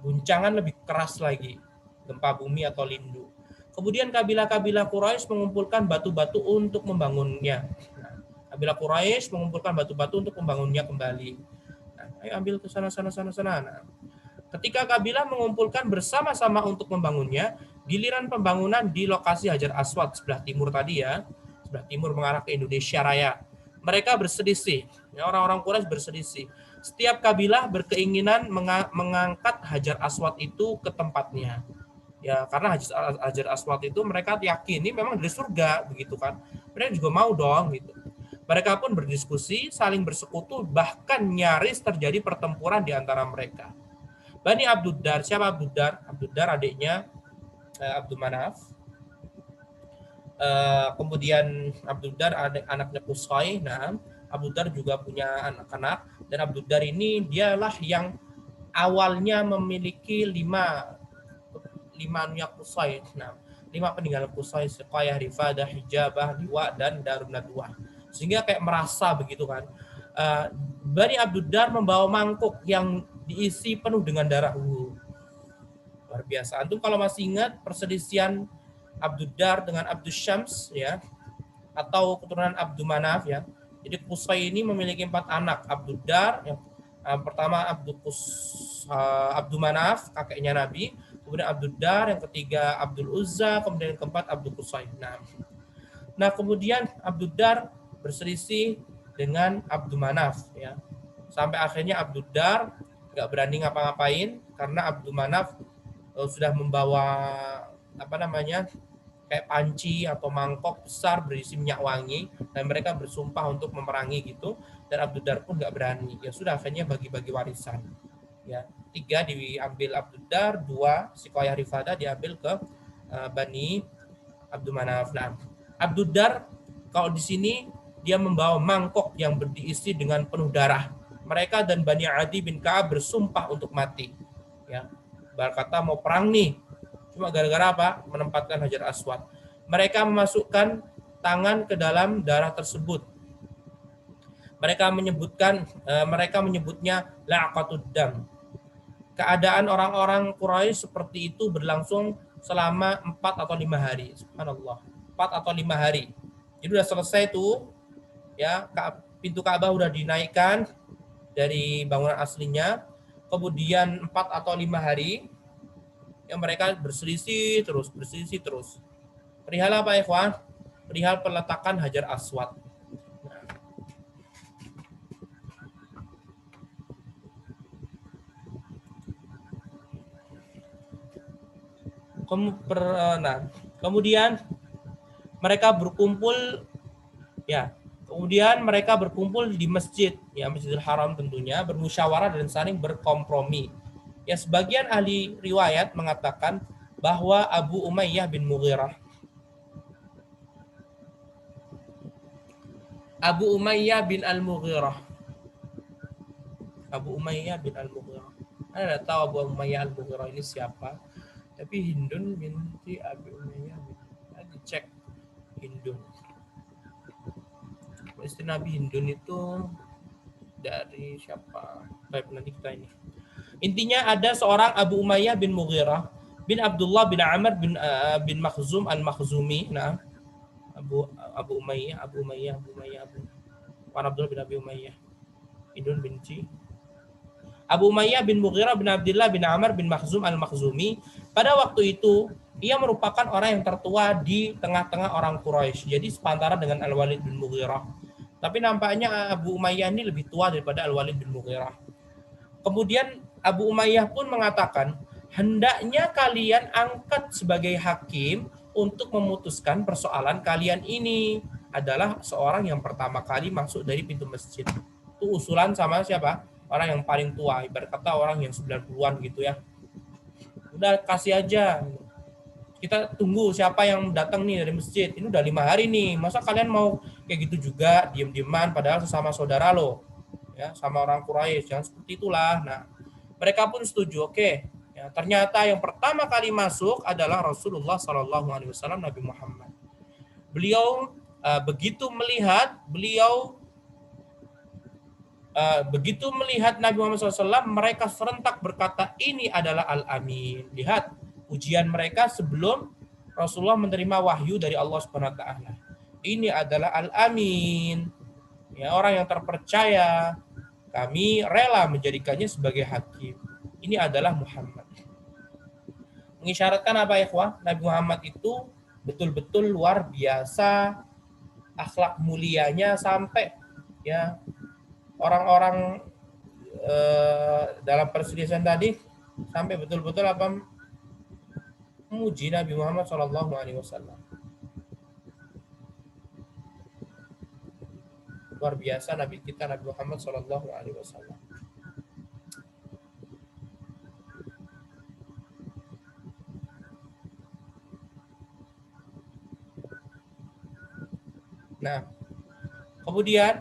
guncangan lebih keras lagi, gempa bumi atau lindu. Kemudian kabilah-kabilah Quraisy mengumpulkan batu-batu untuk membangunnya. Nah, kabilah Quraisy mengumpulkan batu-batu untuk membangunnya kembali. Nah, ayo ambil ke sana. Nah, ketika kabilah mengumpulkan bersama-sama untuk membangunnya, giliran pembangunan di lokasi Hajar Aswad sebelah timur tadi ya, sebelah timur mengarah ke Indonesia Raya. Mereka berselisih, ya, orang-orang Quraisy berselisih. Setiap kabilah berkeinginan mengangkat Hajar Aswad itu ke tempatnya. Ya, karena Hajar Aswad itu mereka yakini memang dari surga begitu kan. Mereka juga mau dong gitu. Mereka pun berdiskusi, saling bersekutu, bahkan nyaris terjadi pertempuran di antara mereka. Bani Abduddar, siapa Abduddar? Abduddar adiknya Abdul Manaf. Kemudian Abduddar anaknya Qusay. Nah, Abduddar juga punya anak-anak, dan Abduddar ini dialah yang awalnya memiliki lima anunya Qusay. Nah, 5 peninggalan Qusay, Siqayah, Rifadah, Hijabah, Liwa, dan Darun Nadwah. Sehingga kayak merasa begitu kan. Bani Abduddar membawa mangkuk yang diisi penuh dengan darah. Luar biasa. Antum kalau masih ingat perselisihan Abduddar dengan Abdus Syams ya, atau keturunan Abdul Manaf ya. Jadi Qusay ini memiliki 4 anak. Abduddar yang pertama Abdul Manaf, kakeknya Nabi, kemudian Abduddar, yang ketiga Abdul Uzza, kemudian yang keempat Abdul Qusay. Nah, kemudian Abduddar berselisih dengan Abdul Manaf ya. Sampai akhirnya Abduddar nggak berani ngapa-ngapain karena Abdul Manaf sudah membawa kayak panci atau mangkok besar berisi minyak wangi, dan mereka bersumpah untuk memerangi gitu, dan Abduddar pun nggak berani. Ya sudah, akhirnya bagi-bagi warisan. Ya, 3 diambil Abduddar, 2 Siqayah Rifadah diambil ke Bani Abdul Manaf. Nah, Abduddar kalau di sini dia membawa mangkok yang diisi dengan penuh darah. Mereka dan Bani Adi bin Ka'ab bersumpah untuk mati. Ya, berkata mau perang nih. Cuma gara-gara apa? Menempatkan Hajar Aswad. Mereka memasukkan tangan ke dalam darah tersebut. Mereka menyebutnya la'aqatud dam. Keadaan orang-orang Quraisy seperti itu berlangsung selama 4 atau 5 hari. Subhanallah. 4 atau 5 hari. Jadi udah selesai tuh ya, pintu Ka'bah udah dinaikkan dari bangunan aslinya. Kemudian 4 atau 5 hari yang mereka berselisih terus. Perihal apa ikhwan? Perihal peletakan Hajar Aswad. Kemudian mereka berkumpul ya. Kemudian mereka berkumpul di masjid, ya Masjidil Haram tentunya, bermusyawarah dan saling berkompromi. Ya, sebagian ahli riwayat mengatakan bahwa Abu Umayyah bin Mughirah bin Al-Mughirah. Abu Umayyah bin Al-Mughirah. Anda tahu Abu Umayyah Al-Mughirah ini siapa? Tapi Hindun binti Abu Umayyah. Dicek Hindun. Istri Nabi Hindun itu dari siapa? Baik, nanti kita ini. Intinya ada seorang Abu Umayyah bin Mughirah bin Abdullah bin Amr bin Makhzum al-Makhzumi. Nah, Abu Umayyah Wan Abdullah bin Abi Umayyah. Hindun binti Abu Umayyah bin Mughirah bin Abdullah bin Amr bin Makhzum al-Makhzumi. Pada waktu itu ia merupakan orang yang tertua di tengah-tengah orang Quraisy. Jadi sepantaran dengan Al-Walid bin Mughirah. Tapi nampaknya Abu Umayyah ini lebih tua daripada Al-Walid bin Mughirah. Kemudian Abu Umayyah pun mengatakan, hendaknya kalian angkat sebagai hakim untuk memutuskan persoalan kalian ini. Adalah seorang yang pertama kali masuk dari pintu masjid. Itu usulan sama siapa? Orang yang paling tua, ibarat kata orang yang 90-an gitu ya. Udah kasih aja. Kita tunggu siapa yang datang nih dari masjid. Ini udah 5 hari nih. Masa kalian mau kayak gitu juga, diem-dieman padahal sesama saudara lo. Ya, sama orang Quraisy, jangan seperti itulah. Nah, mereka pun setuju. Oke. Ya, ternyata yang pertama kali masuk adalah Rasulullah Shallallahu Alaihi Wasallam, Nabi Muhammad. Beliau begitu melihat Nabi Muhammad SAW, mereka serentak berkata, ini adalah Al-Amin. Lihat ujian mereka sebelum Rasulullah menerima wahyu dari Allah Subhanahu Wa Taala. Ini adalah Al-Amin, ya, orang yang terpercaya. Kami rela menjadikannya sebagai hakim. Ini adalah Muhammad. Mengisyaratkan apa ya, ikhwah? Nabi Muhammad itu betul-betul luar biasa akhlak mulianya, sampai ya orang-orang dalam perselisihan tadi sampai betul-betul apa, memuji Nabi Muhammad SAW. Luar biasa Nabi kita, Nabi Muhammad SAW. Nah, kemudian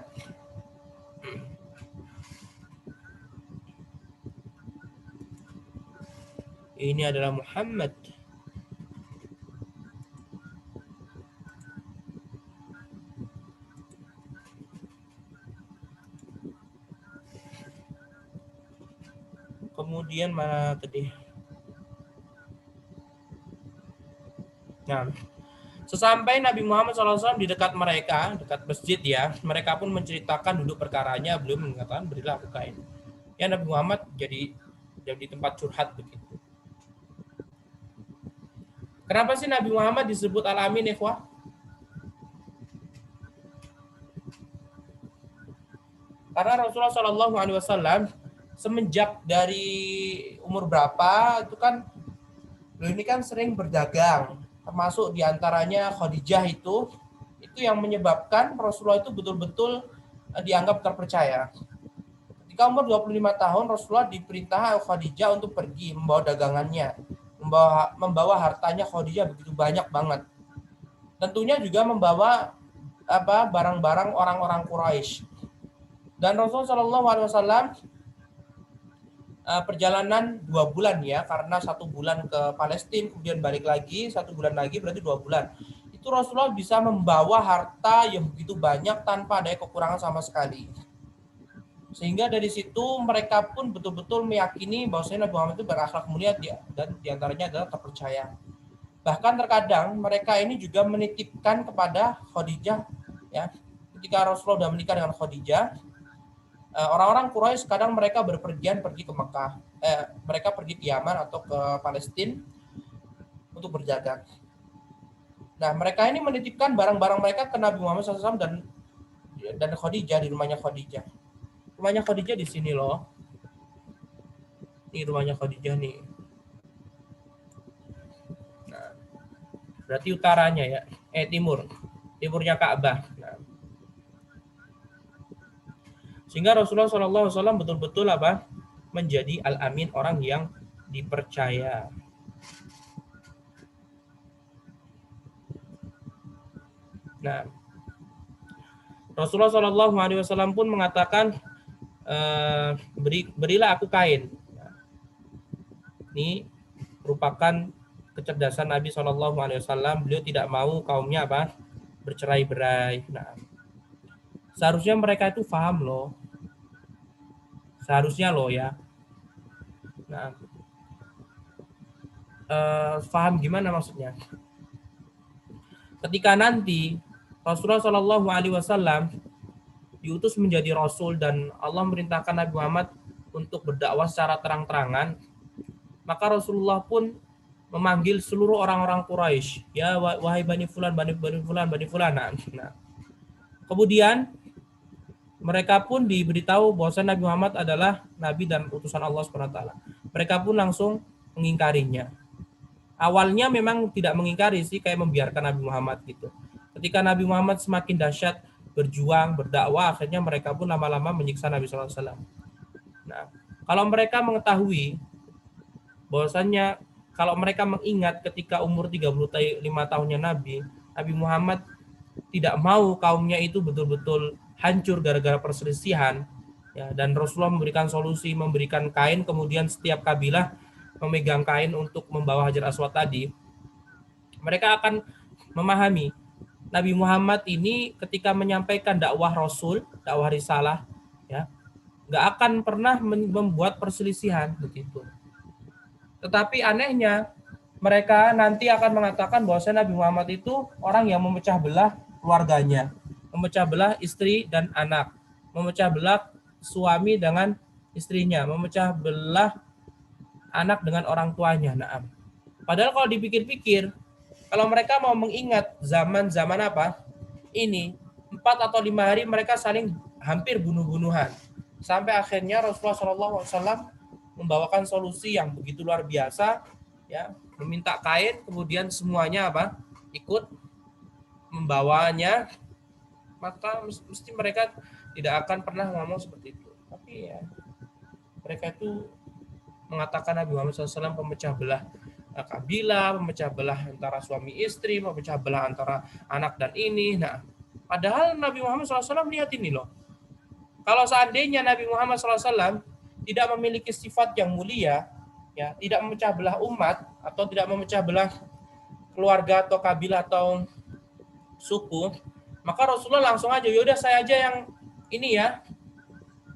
ini adalah Muhammad. Kemudian mana tadi? Nah, sesampai Nabi Muhammad SAW di dekat mereka, dekat masjid ya, mereka pun menceritakan duduk perkaranya, belum mengatakan berilah aku kain. Ya, Nabi Muhammad jadi tempat curhat begitu. Kenapa sih Nabi Muhammad disebut Al-Amin, ikhwah? Karena Rasulullah SAW semenjak dari umur berapa itu kan, ini kan sering berdagang, termasuk diantaranya Khadijah itu yang menyebabkan Rasulullah itu betul-betul dianggap terpercaya. Ketika umur 25 tahun, Rasulullah diperintah Khadijah untuk pergi membawa dagangannya, membawa hartanya Khadijah begitu banyak banget. Tentunya juga membawa barang-barang orang-orang Quraisy. Dan Rasulullah SAW perjalanan 2 bulan ya, karena 1 bulan ke Palestina, kemudian balik lagi 1 bulan lagi, berarti 2 bulan. Itu Rasulullah bisa membawa harta yang begitu banyak tanpa ada kekurangan sama sekali. Sehingga dari situ mereka pun betul-betul meyakini bahwasanya Nabi Muhammad itu berakhlak mulia dan diantaranya adalah terpercaya. Bahkan terkadang mereka ini juga menitipkan kepada Khadijah, ya. Ketika Rasulullah sudah menikah dengan Khadijah, orang-orang Quraisy kadang mereka berpergian pergi ke Mekah, mereka pergi ke Yaman atau ke Palestina untuk berdagang. Nah, mereka ini menitipkan barang-barang mereka ke Nabi Muhammad SAW dan Khadijah, di rumahnya Khadijah. Rumahnya Khadijah di sini loh. Ini rumahnya Khadijah nih. Nah, berarti utaranya ya, timurnya Ka'bah. Nah, sehingga Rasulullah SAW betul-betul apa? Menjadi al-amin, orang yang dipercaya. Nah, Rasulullah SAW pun mengatakan, berilah aku kain. Nah, ini merupakan kecerdasan Nabi SAW. Beliau tidak mau kaumnya apa? Bercerai-berai. Nah, seharusnya mereka itu paham loh. Seharusnya loh ya. Nah, paham gimana maksudnya? Ketika nanti Rasulullah SAW diutus menjadi Rasul dan Allah merintahkan Nabi Muhammad untuk berdakwah secara terang-terangan, maka Rasulullah pun memanggil seluruh orang-orang Quraisy, ya wahai Bani Fulan, Bani Fulan, Bani Fulan. Nah, kemudian mereka pun diberitahu bahwa Nabi Muhammad adalah Nabi dan utusan Allah SWT. Mereka pun langsung mengingkarinya. Awalnya memang tidak mengingkari sih, kayak membiarkan Nabi Muhammad gitu. Ketika Nabi Muhammad semakin dahsyat berjuang, berdakwah, akhirnya mereka pun lama-lama menyiksa Nabi SAW. Nah, kalau mereka mengetahui bahwasannya, kalau mereka mengingat ketika umur 35 tahunnya Nabi Muhammad tidak mau kaumnya itu betul-betul hancur gara-gara perselisihan, ya, dan Rasulullah memberikan solusi, memberikan kain, kemudian setiap kabilah memegang kain untuk membawa Hajar Aswad tadi, mereka akan memahami Nabi Muhammad ini ketika menyampaikan dakwah Rasul, dakwah risalah, ya, nggak akan pernah membuat perselisihan begitu. Tetapi anehnya mereka nanti akan mengatakan bahwa Nabi Muhammad itu orang yang memecah belah keluarganya, memecah belah istri dan anak, memecah belah suami dengan istrinya, memecah belah anak dengan orang tuanya. Nah, padahal kalau dipikir-pikir, kalau mereka mau mengingat zaman-zaman apa? Ini 4 atau 5 hari mereka saling hampir bunuh-bunuhan. Sampai akhirnya Rasulullah SAW membawakan solusi yang begitu luar biasa, ya, meminta kain, kemudian semuanya apa? Ikut membawanya, maka mesti mereka tidak akan pernah ngomong seperti itu. Tapi ya, mereka itu mengatakan Nabi Muhammad SAW pemecah belah kabilah, memecah belah antara suami istri, memecah belah antara anak dan ini. Nah, padahal Nabi Muhammad SAW lihat ini loh. Kalau seandainya Nabi Muhammad SAW tidak memiliki sifat yang mulia, ya, tidak memecah belah umat atau tidak memecah belah keluarga atau kabilah atau suku, maka Rasulullah langsung aja, yaudah saya aja yang ini ya,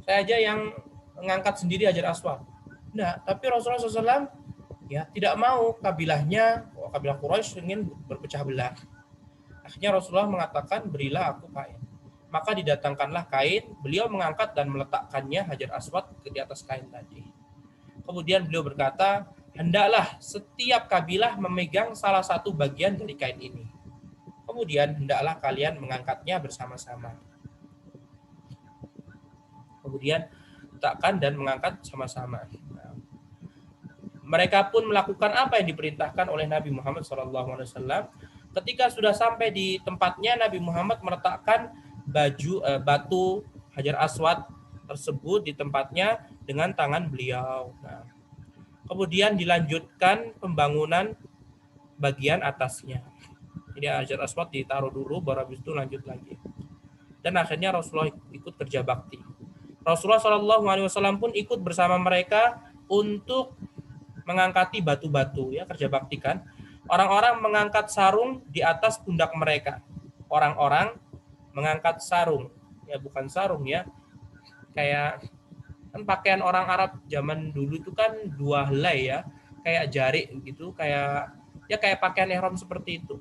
saya aja yang mengangkat sendiri Hajar Aswad. Nah, tapi Rasulullah SAW ya tidak mau kabilah Quraisy ingin berpecah belah. Akhirnya Rasulullah mengatakan, berilah aku kain. Maka didatangkanlah kain, beliau mengangkat dan meletakkannya Hajar Aswad di atas kain tadi. Kemudian beliau berkata, hendaklah setiap kabilah memegang salah satu bagian dari kain ini. Kemudian hendaklah kalian mengangkatnya bersama-sama. Kemudian letakkan dan mengangkat sama-sama. Mereka pun melakukan apa yang diperintahkan oleh Nabi Muhammad SAW. Ketika sudah sampai di tempatnya, Nabi Muhammad meletakkan batu Hajar Aswad tersebut di tempatnya dengan tangan beliau. Nah, kemudian dilanjutkan pembangunan bagian atasnya. Jadi Hajar Aswad ditaruh dulu, baru habis itu lanjut lagi. Dan akhirnya Rasulullah ikut kerja bakti. Rasulullah SAW pun ikut bersama mereka untuk mengangkati batu-batu, ya, kerja bakti kan. Orang-orang mengangkat sarung di atas pundak mereka. Orang-orang mengangkat sarung, ya, bukan sarung ya. Kayak kan pakaian orang Arab zaman dulu itu kan 2 helai ya, kayak jarik gitu, kayak Ya kayak pakaian ihram seperti itu.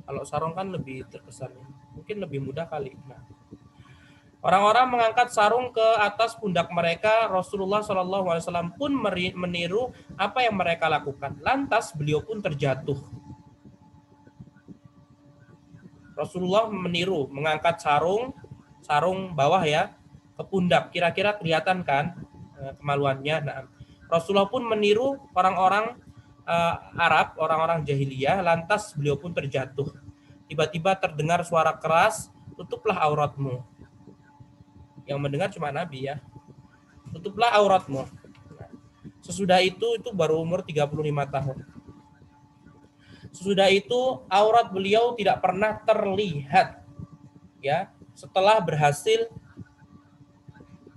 Kalau sarung kan lebih terkesan, mungkin lebih mudah kali. Nah, orang-orang mengangkat sarung ke atas pundak mereka. Rasulullah SAW pun meniru apa yang mereka lakukan. Lantas beliau pun terjatuh. Rasulullah meniru mengangkat sarung bawah ya ke pundak. Kira-kira kelihatan kan kemaluannya. Nah, Rasulullah pun meniru orang-orang Arab, orang-orang jahiliyah. Lantas beliau pun terjatuh. Tiba-tiba terdengar suara keras, tutuplah auratmu. Yang mendengar cuma Nabi ya. Tutuplah auratmu. Sesudah itu baru umur 35 tahun. Sesudah itu aurat beliau tidak pernah terlihat. Ya, setelah berhasil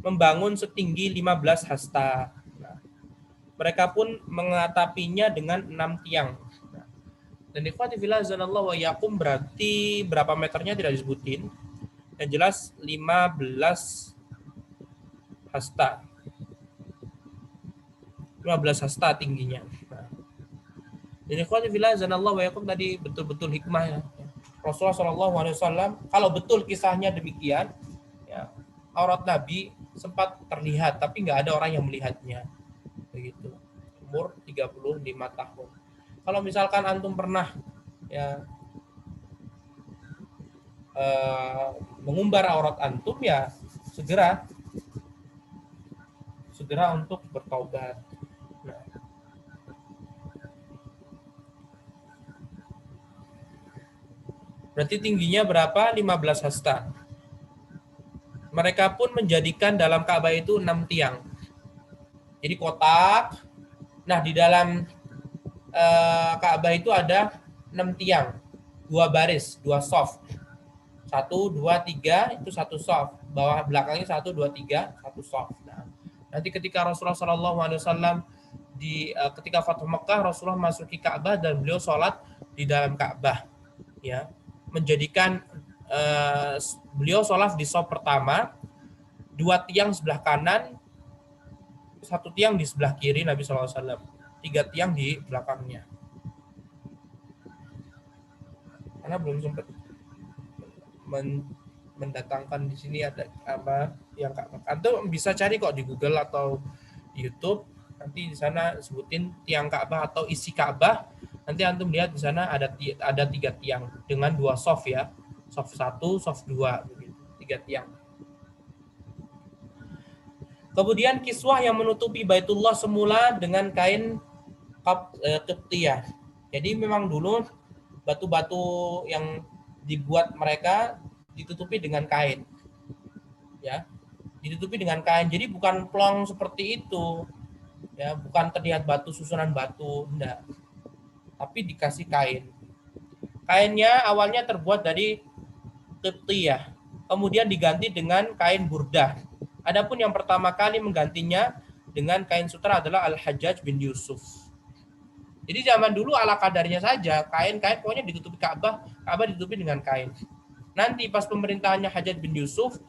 membangun setinggi 15 hasta. Nah, mereka pun mengatapinya dengan 6 tiang. Nah, dan ikhwati fillah azanallahu wa yakum berarti berapa meternya tidak disebutin. Yang jelas 15 hasta. 15 hasta tingginya. Nah, dan ikhwati fillah azanallahu wa yakum tadi betul-betul hikmah ya. Rasulullah SAW kalau betul kisahnya demikian, ya, aurat Nabi sempat terlihat tapi nggak ada orang yang melihatnya. Begitu. Umur 35 tahun. Kalau misalkan antum pernah ya mengumbar aurat antum ya segera untuk bertaubat. Nah, berarti tingginya berapa? 15 hasta. Mereka pun menjadikan dalam Ka'bah itu 6 tiang. Jadi kotak. Nah, di dalam Ka'bah itu ada 6 tiang. 2 baris, 2 soft. 1, 2, 3 itu 1 soft. Bawah belakangnya 1, 2, 3, 1 soft. Nah, nanti ketika Rasulullah SAW ketika Fathu Mekah, Rasulullah masuki Ka'bah dan beliau sholat di dalam Ka'bah. Ya, menjadikan beliau sholat di soft pertama, 2 tiang sebelah kanan, 1 tiang di sebelah kiri Nabi SAW, 3 tiang di belakangnya. Karena belum sempat mendatangkan di sini ada apa yang Antum bisa cari kok di Google atau di YouTube, nanti di sana sebutin tiang Ka'bah atau isi Ka'bah. Nanti antum lihat di sana ada 3 tiang dengan 2 soft ya. Soft 1, soft 2 begitu. 3 tiang. Kemudian kiswah yang menutupi Baitullah semula dengan kain Qibtiyah. Jadi memang dulu batu-batu yang dibuat mereka ditutupi dengan kain. Ya. Ditutupi dengan kain. Jadi bukan plong seperti itu. Ya, bukan terlihat batu, susunan batu, enggak. Tapi dikasih kain. Kainnya awalnya terbuat dari Qibtiyah, kemudian diganti dengan kain burdah. Adapun yang pertama kali menggantinya dengan kain sutra adalah Al-Hajjaj bin Yusuf. Jadi zaman dulu ala kadarnya saja, kain-kain pokoknya ditutupi Ka'bah ditutupi dengan kain. Nanti pas pemerintahannya Hajjaj bin Yusuf,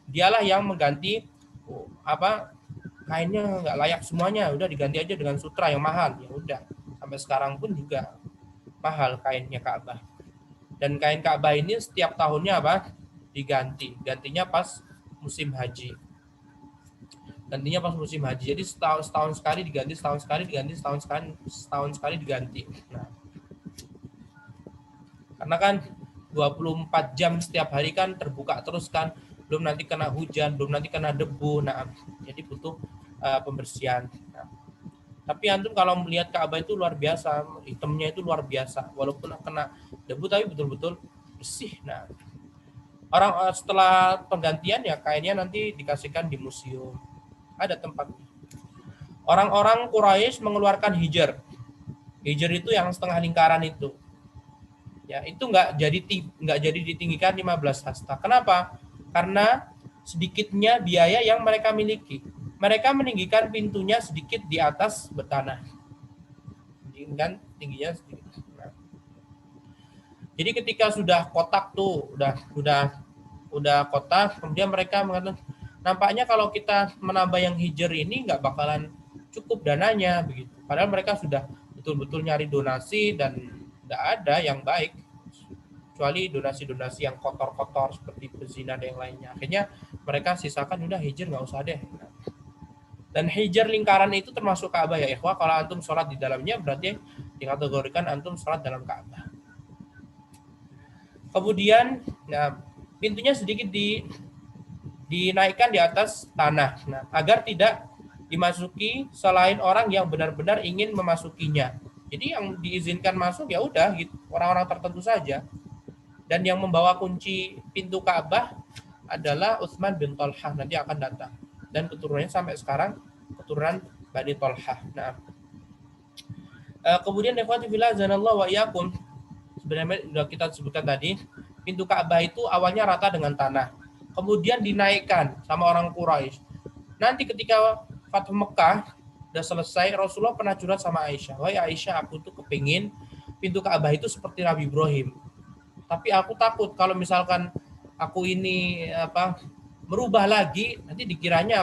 dialah yang mengganti kainnya nggak layak semuanya, udah diganti aja dengan sutra yang mahal. Ya udah, sampai sekarang pun juga mahal kainnya Ka'bah. Dan kain Ka'bah ini setiap tahunnya diganti. Gantinya pas musim haji. Jadi setahun sekali diganti, setahun sekali diganti. Nah, karena kan 24 jam setiap hari kan terbuka terus kan, belum nanti kena hujan, belum nanti kena debu. Nah, jadi butuh pembersihan. Nah, tapi antum kalau melihat Ka'bah itu luar biasa, hitamnya itu luar biasa, walaupun kena debu tapi betul-betul bersih. Nah, orang setelah penggantian ya kainnya nanti dikasihkan di museum, ada tempatnya. Orang-orang Quraisy mengeluarkan hijr. Hijr itu yang setengah lingkaran itu. Ya, itu nggak jadi ditinggikan 15 hasta. Kenapa? Karena sedikitnya biaya yang mereka miliki. Mereka meninggikan pintunya sedikit di atas bertanah. Dan tingginya sedikit. Nah. Jadi ketika sudah kotak tuh, udah kotak, kemudian mereka mengatakan, nampaknya kalau kita menambah yang hijr ini nggak bakalan cukup dananya begitu. Padahal mereka sudah betul-betul nyari donasi dan tidak ada yang baik kecuali donasi-donasi yang kotor-kotor seperti pezina dan yang lainnya. Akhirnya mereka sisakan udah hijr nggak usah deh. Dan hijr lingkaran itu termasuk Ka'bah ya ikhwah. Kalau antum sholat di dalamnya berarti dikategorikan antum sholat dalam Ka'bah. Kemudian nah, pintunya sedikit dinaikkan di atas tanah. Nah, agar tidak dimasuki selain orang yang benar-benar ingin memasukinya. Jadi yang diizinkan masuk ya udah gitu, orang-orang tertentu saja. Dan yang membawa kunci pintu Ka'bah adalah Utsman bin Talhah, nanti akan datang. Dan keturunannya sampai sekarang keturunan Bani Talhah. Nah, kemudian ikhwati fillah zanallahu wa iyyakum, sebenarnya sudah kita sebutkan tadi, pintu Ka'bah itu awalnya rata dengan tanah. Kemudian dinaikkan sama orang Quraisy. Nanti ketika Fathu Mekah udah selesai, Rasulullah pernah curhat sama Aisyah, "Wahai Aisyah, aku tuh kepingin pintu Ka'bah itu seperti Nabi Ibrahim. Tapi aku takut kalau misalkan aku ini merubah lagi, nanti dikiranya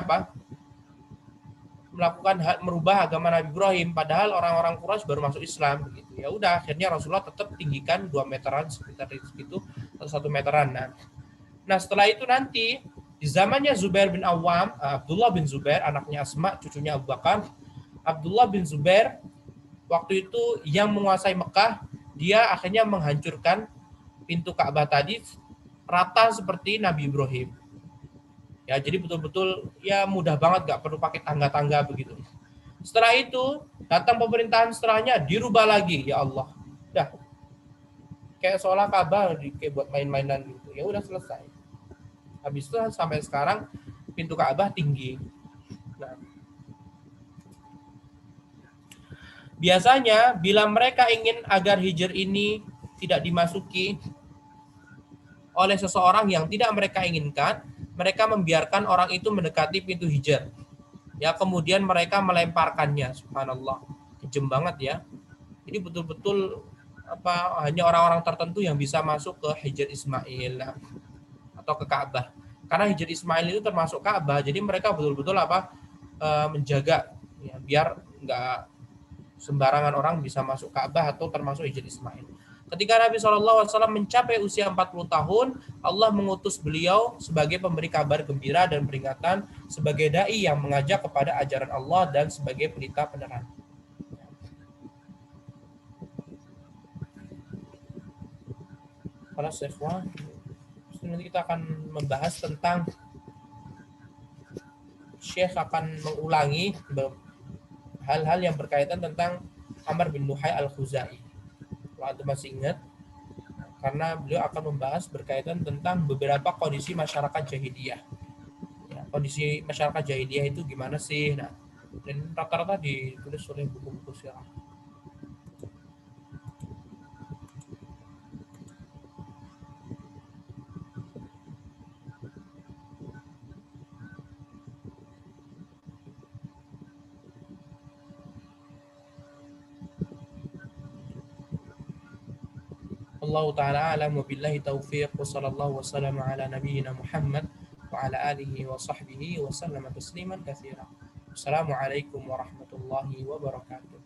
melakukan merubah agama Nabi Ibrahim, padahal orang-orang Quraisy baru masuk Islam gitu. Ya udah, akhirnya Rasulullah tetap tinggikan 2 meteran sekitar itu atau 1 meteran. Nah, setelah itu nanti di zamannya Zubair bin Awam, Abdullah bin Zubair, anaknya Asma, cucunya Abu Bakar, Abdullah bin Zubair waktu itu yang menguasai Mekah, dia akhirnya menghancurkan pintu Ka'bah tadi rata seperti Nabi Ibrahim. Ya, jadi betul-betul ya mudah banget, gak perlu pakai tangga-tangga begitu. Setelah itu datang pemerintahan setelahnya dirubah lagi, ya Allah. Udah kayak seolah Ka'bah kayak buat main-mainan gitu. Ya udah selesai. Habis itu sampai sekarang pintu Ka'bah tinggi. Nah, biasanya bila mereka ingin agar hijr ini tidak dimasuki oleh seseorang yang tidak mereka inginkan, mereka membiarkan orang itu mendekati pintu hijr. Ya, kemudian mereka melemparkannya. Subhanallah. Kejam banget ya. Jadi betul-betul hanya orang-orang tertentu yang bisa masuk ke Hijr Ismail atau ke Ka'bah. Karena Hijr Ismail itu termasuk Ka'bah, jadi mereka betul-betul menjaga ya, biar enggak sembarangan orang bisa masuk Ka'bah atau termasuk Hijr Ismail. Ketika Nabi SAW mencapai usia 40 tahun, Allah mengutus beliau sebagai pemberi kabar gembira dan peringatan, sebagai da'i yang mengajak kepada ajaran Allah dan sebagai pelita penerang. Kalau sefwa, nanti kita akan membahas tentang Syekh akan mengulangi hal-hal yang berkaitan tentang Amr bin Luhai al-Khuzai. Kalau Anda masih ingat, karena beliau akan membahas berkaitan tentang beberapa kondisi masyarakat jahiliyah. Ya, kondisi masyarakat jahiliyah itu gimana sih? Nah, dan rata-rata ditulis oleh buku-buku sirah. Allah Ta'ala alam wa billahi taufiq wa sallallahu wa sallam ala nabiyyina Muhammad wa ala alihi wa sahbihi wa sallama tasliman katsira. Assalamualaikum warahmatullahi wabarakatuh.